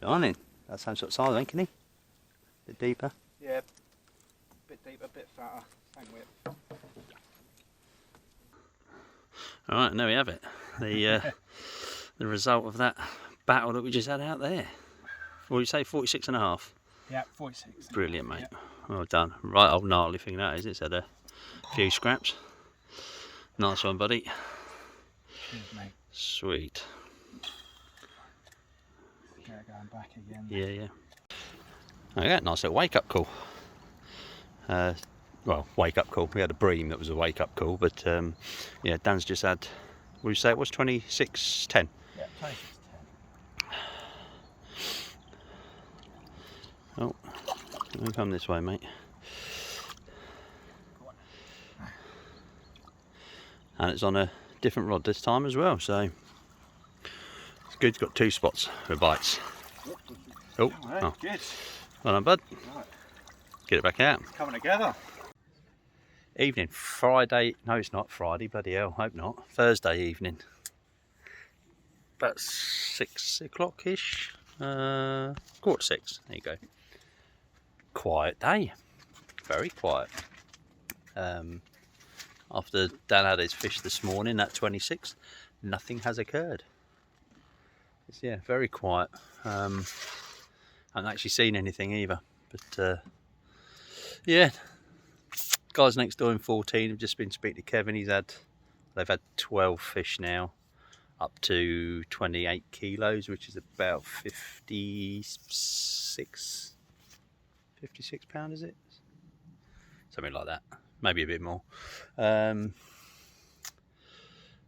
[SPEAKER 1] On in. That same sort of size, ain't he? A bit deeper.
[SPEAKER 2] Yeah, bit deeper, bit fatter, same width.
[SPEAKER 1] Alright, and there we have it. The result of that battle that we just had out there. What did you say, 46 and a half?
[SPEAKER 2] Yeah, 46.
[SPEAKER 1] Brilliant, mate.
[SPEAKER 2] Yeah.
[SPEAKER 1] Well done. Right old gnarly thing that is. It's had a few scraps. Nice one, buddy.
[SPEAKER 2] Cheers, mate.
[SPEAKER 1] Sweet.
[SPEAKER 2] Get it going back again.
[SPEAKER 1] Yeah, yeah. Okay, nice little wake up call. well, wake up call. We had a bream that was a wake up call, but yeah, Dan's just had, what did you say it was, 26.10?
[SPEAKER 2] Yeah, 26.10.
[SPEAKER 1] Oh, let me come this way, mate. And it's on a different rod this time as well, so it's good. It's got 2 spots for bites. Oh,
[SPEAKER 2] Right,
[SPEAKER 1] oh.
[SPEAKER 2] good.
[SPEAKER 1] Well done, bud.
[SPEAKER 2] Right.
[SPEAKER 1] Get it back out.
[SPEAKER 2] It's coming together.
[SPEAKER 1] Evening, Friday. No, it's not Friday. Bloody hell, hope not. Thursday evening. About 6 o'clock ish. 5:45. There you go. Quiet day. Very quiet. After Dan had his fish this morning at 26, nothing has occurred. It's, yeah, very quiet. I haven't actually seen anything either. But yeah, guys next door in 14 have just been speaking to Kevin. They've had 12 fish now, up to 28 kilos, which is about 56 pound, is it? Something like that, maybe a bit more. But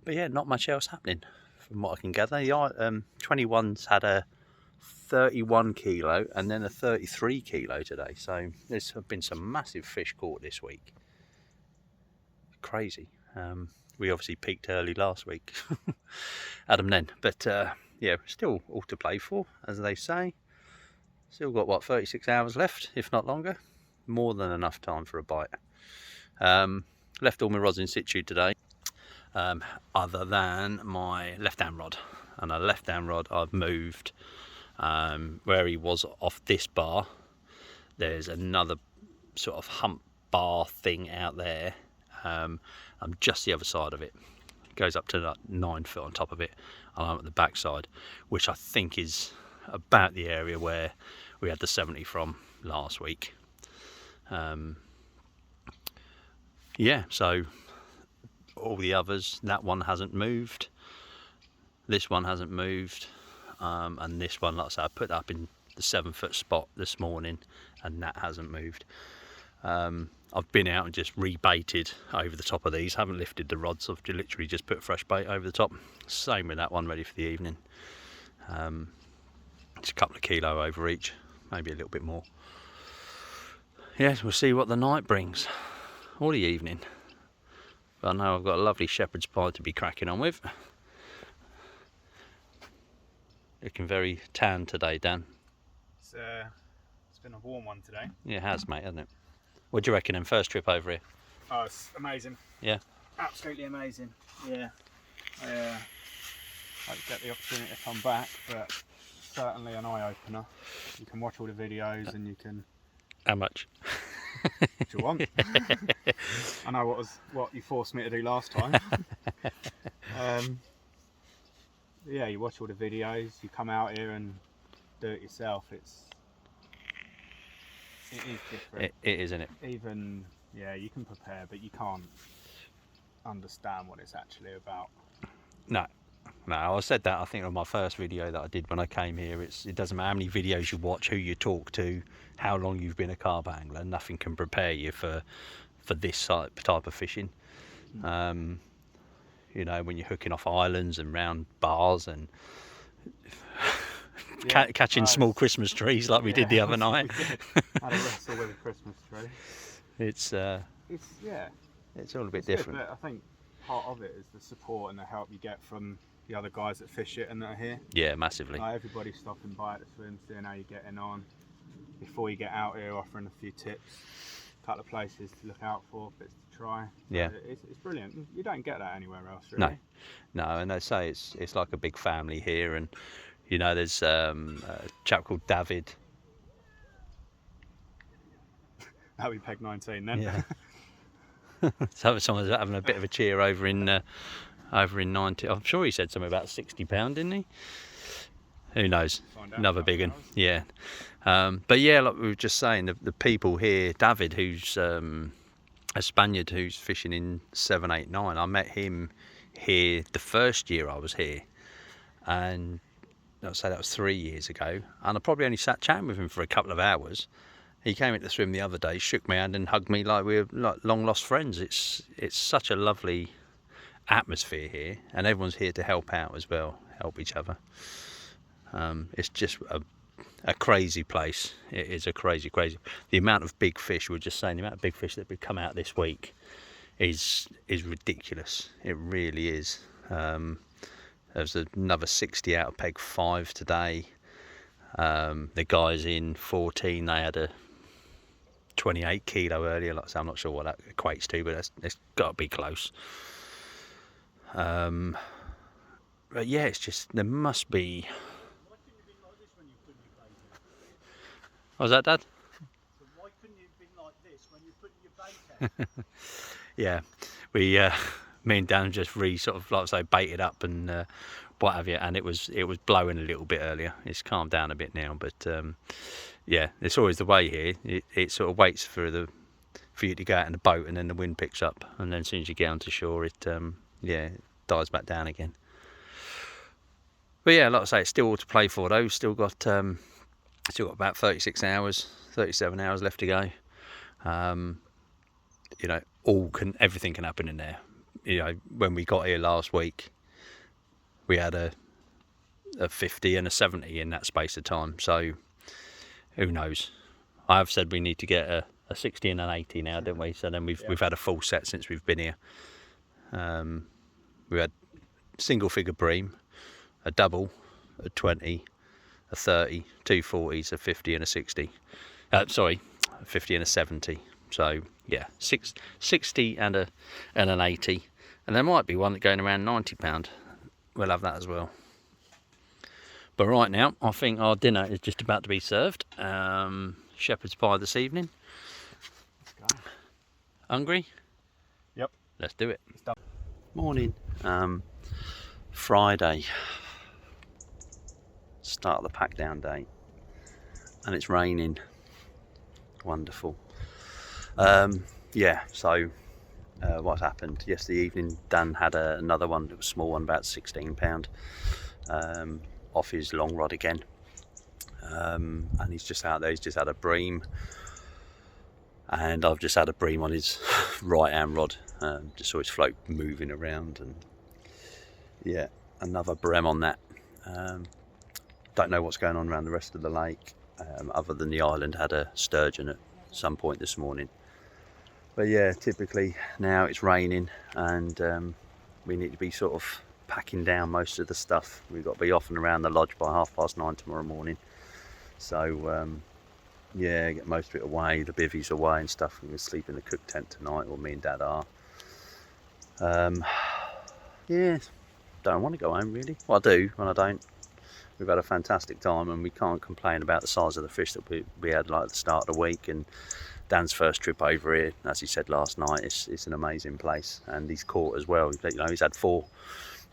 [SPEAKER 1] yeah, not much else happening from what I can gather. The 21's had a 31 kilo and then a 33 kilo today, so there's been some massive fish caught this week. Crazy. We obviously peaked early last week, Adam then, but yeah, still all to play for, as they say. Still got, what, 36 hours left, if not longer. More than enough time for a bite. Left all my rods in situ today, other than my left-hand rod. And a left-hand rod I've moved where he was off this bar. There's another sort of hump bar thing out there. I'm just the other side of it. It goes up to like 9 foot on top of it, and I'm at the back side, which I think is about the area where we had the 70 from last week. Yeah, so all the others, that one hasn't moved, this one hasn't moved, and this one, like I said, I put that up in the 7 foot spot this morning, and that hasn't moved. I've been out and just rebaited over the top of these, haven't lifted the rods, I've literally just put fresh bait over the top. Same with that one, ready for the evening. It's a couple of kilo over each, maybe a little bit more. Yes, we'll see what the night brings, or the evening. But I know I've got a lovely shepherd's pie to be cracking on with. Looking very tan today, Dan.
[SPEAKER 2] It's been a warm one today.
[SPEAKER 1] Yeah, it has, mate, hasn't it? What do you reckon in first trip over here?
[SPEAKER 2] Oh, it's amazing.
[SPEAKER 1] Yeah.
[SPEAKER 2] Absolutely amazing. Yeah. I hope to get the opportunity to come back, but certainly an eye-opener. You can watch all the videos and you can...
[SPEAKER 1] How much?
[SPEAKER 2] What you want. I know what you forced me to do last time. Yeah, you watch all the videos, you come out here and do it yourself. It is different.
[SPEAKER 1] It is, isn't it?
[SPEAKER 2] Even, yeah, you can prepare, but you can't understand what it's actually about.
[SPEAKER 1] No, I said that I think on my first video that I did when I came here. It doesn't matter how many videos you watch, who you talk to, how long you've been a carp angler, nothing can prepare you for this type of fishing. You know, when you're hooking off islands and round bars and catching small Christmas trees like we did the other night.
[SPEAKER 2] Had a wrestle with a Christmas tree.
[SPEAKER 1] It's all a bit different.
[SPEAKER 2] Good, but I think part of it is the support and the help you get from the other guys that fish it and that are here.
[SPEAKER 1] Yeah, massively.
[SPEAKER 2] Like everybody's stopping by at the swim, seeing how you're getting on. Before you get out here, offering a few tips, a couple of places to look out for, bits to try. So
[SPEAKER 1] yeah,
[SPEAKER 2] it's brilliant. You don't get that anywhere else, really.
[SPEAKER 1] No, and they say it's like a big family here, and you know, there's a chap called David.
[SPEAKER 2] That'll be peg 19 then.
[SPEAKER 1] Yeah. So someone's having a bit of a cheer over in 90. I'm sure he said something about £60, didn't he? Who knows? Another big one. Yeah. But yeah, like we were just saying, the people here, David, who's a Spaniard who's fishing in 7, 8, 9. I met him here the first year I was here, and I'd say that was 3 years ago. And I probably only sat chatting with him for a couple of hours, He came in to swim the other day, shook my hand and hugged me like we were like long lost friends. It's such a lovely atmosphere here, and everyone's here to help out as well, help each other. It's just a crazy place. It is a crazy. The amount of big fish, we were just saying, the amount of big fish that would come out this week is ridiculous. It really is. There's another 60 out of peg 5 today. The guys in 14, they had a 28 kilo earlier. Like I say, I'm not sure what that equates to, but it's got to be close. But yeah, it's just, there must be.
[SPEAKER 2] Why couldn't you have been like this when you put your bait in?
[SPEAKER 1] What was that, Dad?
[SPEAKER 2] So why couldn't you have been like this when you put your bait out?
[SPEAKER 1] Yeah, we me and Dan just sort of, like I say, baited up and what have you, and it was blowing a little bit earlier. It's calmed down a bit now, but yeah, it's always the way here. It sort of waits for you to go out in the boat, and then the wind picks up, and then as soon as you get onto shore, it it dies back down again. But yeah, like I say, it's still all to play for though. Still got about 36 hours, 37 hours left to go. You know, everything can happen in there. You know, when we got here last week, we had a 50 and a 70 in that space of time. So who knows? I have said we need to get a 60 and an 80 now, don't we? So then we've had a full set since we've been here. We had single figure bream, a double, a 20, a 30, two 40s, a 50 and a 60. Sorry, a 50 and a 70. So yeah, 60 and an 80, and there might be one that's going around £90. We'll have that as well. But right now, I think our dinner is just about to be served. Shepherd's pie this evening.
[SPEAKER 2] Let's go.
[SPEAKER 1] Hungry?
[SPEAKER 2] Yep.
[SPEAKER 1] Let's do it. Morning. Friday. Start of the pack down day, and it's raining. Wonderful. Yeah, so what's happened yesterday evening, Dan had another one. It was a small one, about £16, off his long rod again, and he's just out there. He's just had a bream, and I've just had a bream on his right hand rod. Just saw his float moving around, and yeah, another brem on that. Don't know what's going on around the rest of the lake, other than the island had a sturgeon at some point this morning. But yeah, typically now it's raining, and we need to be sort of packing down most of the stuff. We've got to be off and around the lodge by 9:30 tomorrow morning. So yeah, get most of it away, the bivvies away and stuff. We're going to sleep in the cook tent tonight, or me and Dad are. Yeah, don't want to go home really. Well, I do when I don't. We've had a fantastic time, and we can't complain about the size of the fish that we had like at the start of the week. And Dan's first trip over here, as he said last night, it's an amazing place, and he's caught as well. You know, he's had 4.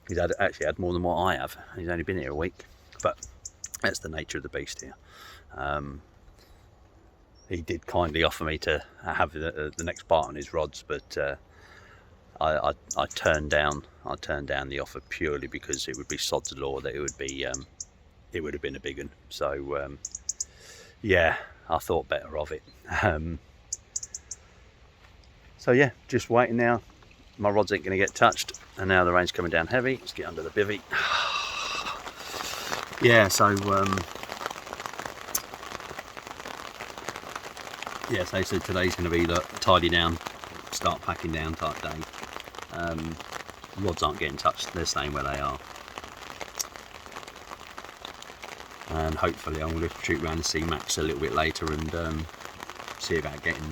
[SPEAKER 1] He's actually had more than what I have. He's only been here a week, but that's the nature of the beast here. He did kindly offer me to have the next bite on his rods, but I turned down the offer purely because it would be sod's law that it would have been a big one. So yeah, I thought better of it. So yeah, just waiting now. My rods ain't going to get touched, and now the rain's coming down heavy. Let's get under the bivvy. Yeah, so yeah, so today's going to be the tidy down, start packing down type day. Rods aren't getting touched; they're staying where they are. And hopefully I'm going to shoot around and see Max a little bit later, and see about getting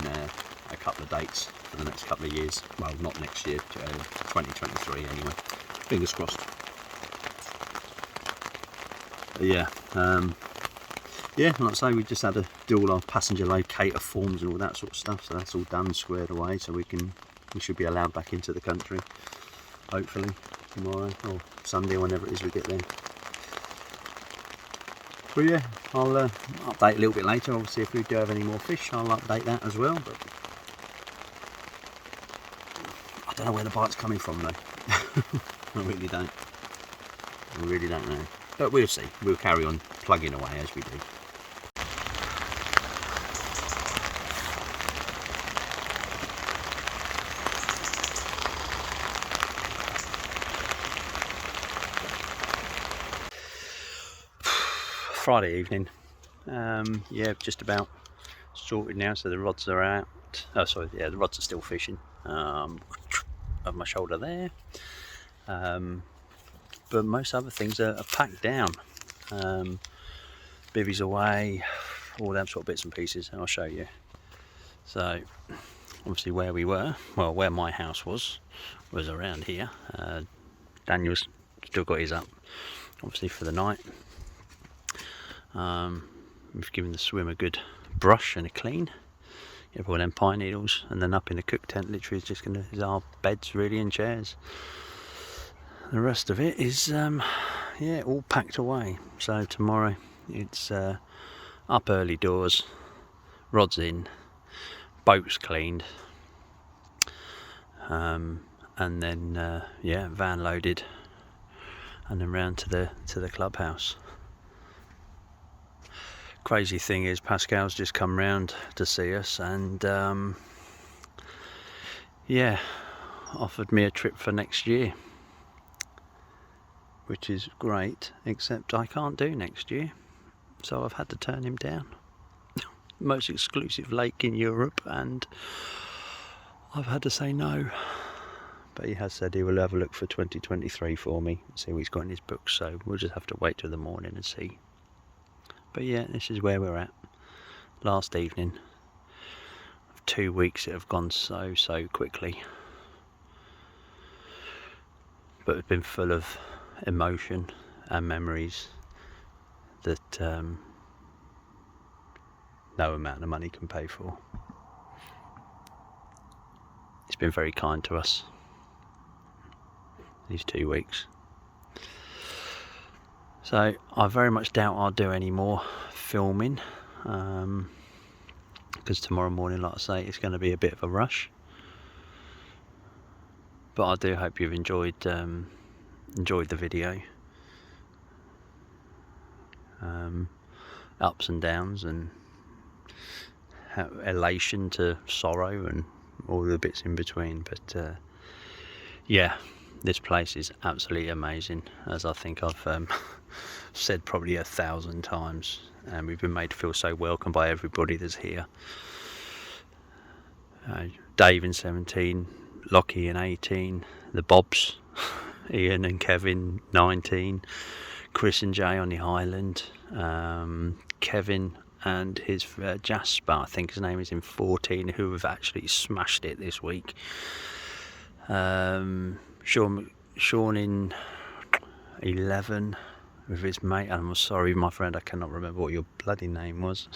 [SPEAKER 1] a couple of dates for the next couple of years. Well, not next year, 2023 anyway. Fingers crossed. But yeah, yeah, like I say, we just had to do all our passenger locator forms and all that sort of stuff, so that's all done, squared away, so we should be allowed back into the country, hopefully tomorrow or Sunday, whenever it is we get there. But yeah, I'll update a little bit later. Obviously, if we do have any more fish, I'll update that as well. But I don't know where the bite's coming from though. I really don't. I really don't know. But we'll see. We'll carry on plugging away as we do. Friday evening. Yeah, just about sorted now, so the rods are out. Oh, sorry, yeah, the rods are still fishing. Over my shoulder there. But most other things are packed down. Bivvy's away, all them sort of bits and pieces, and I'll show you. So, obviously where we were, well, where my house was around here. Daniel's still got his up, obviously for the night. We've given the swim a good brush and a clean. Get all them pine needles, and then up in the cook tent literally is our beds really and chairs. The rest of it is yeah, all packed away. So tomorrow it's up early doors, rods in, boats cleaned, and then yeah, van loaded, and then round to the clubhouse. Crazy thing is, Pascal's just come round to see us, and yeah, offered me a trip for next year, which is great, except I can't do next year, so I've had to turn him down. Most exclusive lake in Europe, and I've had to say no. But he has said he will have a look for 2023 for me, see what he's got in his books, so we'll just have to wait till the morning and see. But yeah, this is where we're at. Last evening of 2 weeks that have gone so quickly, but it's been full of emotion and memories that no amount of money can pay for. He's been very kind to us these 2 weeks. So I very much doubt I'll do any more filming, because tomorrow morning, like I say, it's going to be a bit of a rush. But I do hope you've enjoyed the video. Ups and downs, and elation to sorrow, and all the bits in between. But yeah, this place is absolutely amazing, as I think I've said probably 1,000 times, and we've been made to feel so welcome by everybody that's here. Dave in 17, Lockie in 18, the Bobs, Ian and Kevin 19, Chris and Jay on the island, Kevin and his Jasper, I think his name is, in 14, who have actually smashed it this week. Sean in 11 with his mate, and I'm sorry my friend, I cannot remember what your bloody name was.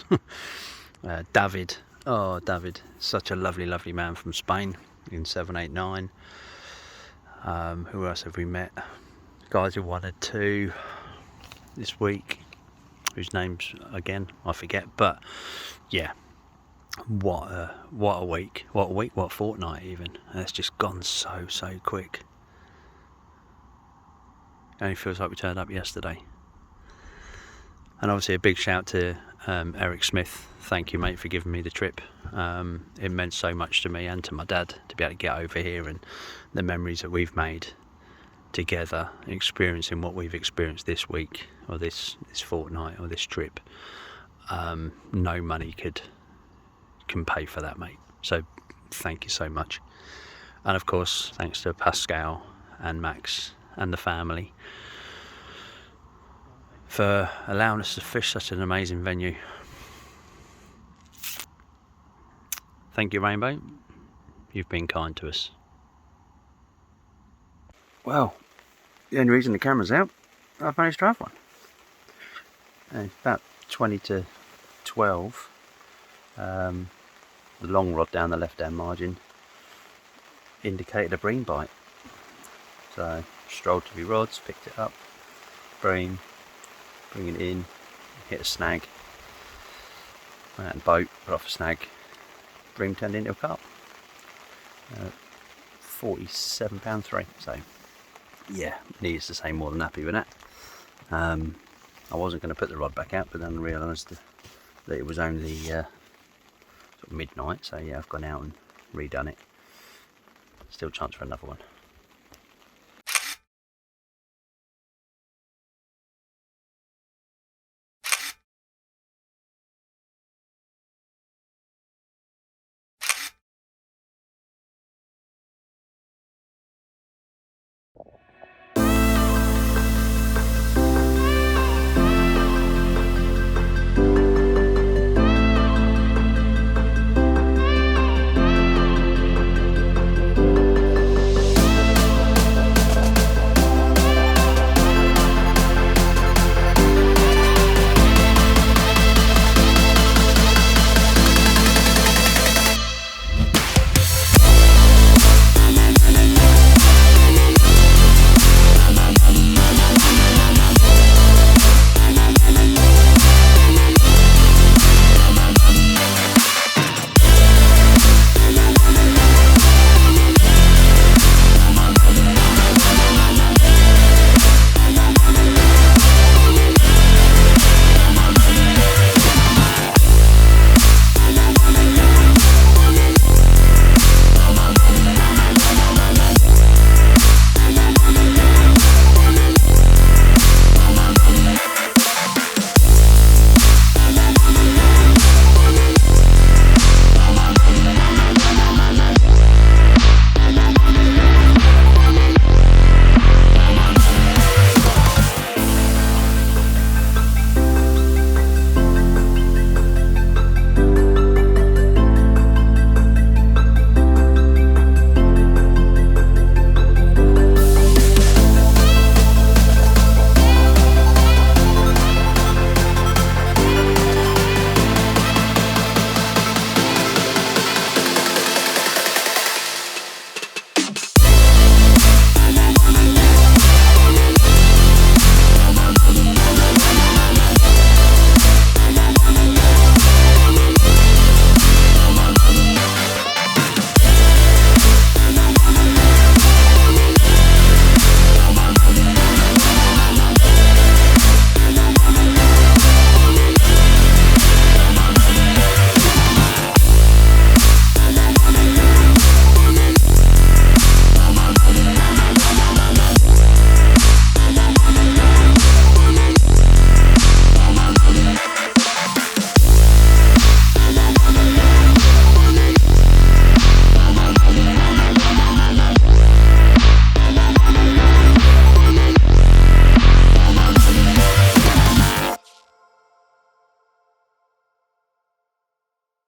[SPEAKER 1] David, oh David, such a lovely man from Spain in 789. Who else have we met? Guys who 1 and 2 this week, whose names again I forget. But yeah, what a week, what a fortnight even, and it's just gone so quick. It only feels like we turned up yesterday. And obviously a big shout to Eric Smith. Thank you, mate, for giving me the trip. It meant so much to me and to my dad to be able to get over here, and the memories that we've made together, experiencing what we've experienced this week, or this fortnight, or this trip. No money can pay for that, mate. So thank you so much. And of course, thanks to Pascal and Max and the family for allowing us to fish such an amazing venue. Thank you, Rainbow. You've been kind to us. Well, the only reason the camera's out, I've managed to have one. And it's about 20 to 12. The long rod down the left-hand margin indicated a bream bite. So strolled to the rods, picked it up, bream, bring it in, hit a snag, went out in the boat, put off a snag, bream turned into a carp. £47.3, so yeah, needless to say, more than happy with that. I wasn't going to put the rod back out, but then I realised that it was only sort of midnight, so yeah, I've gone out and redone it. Still chance for another one.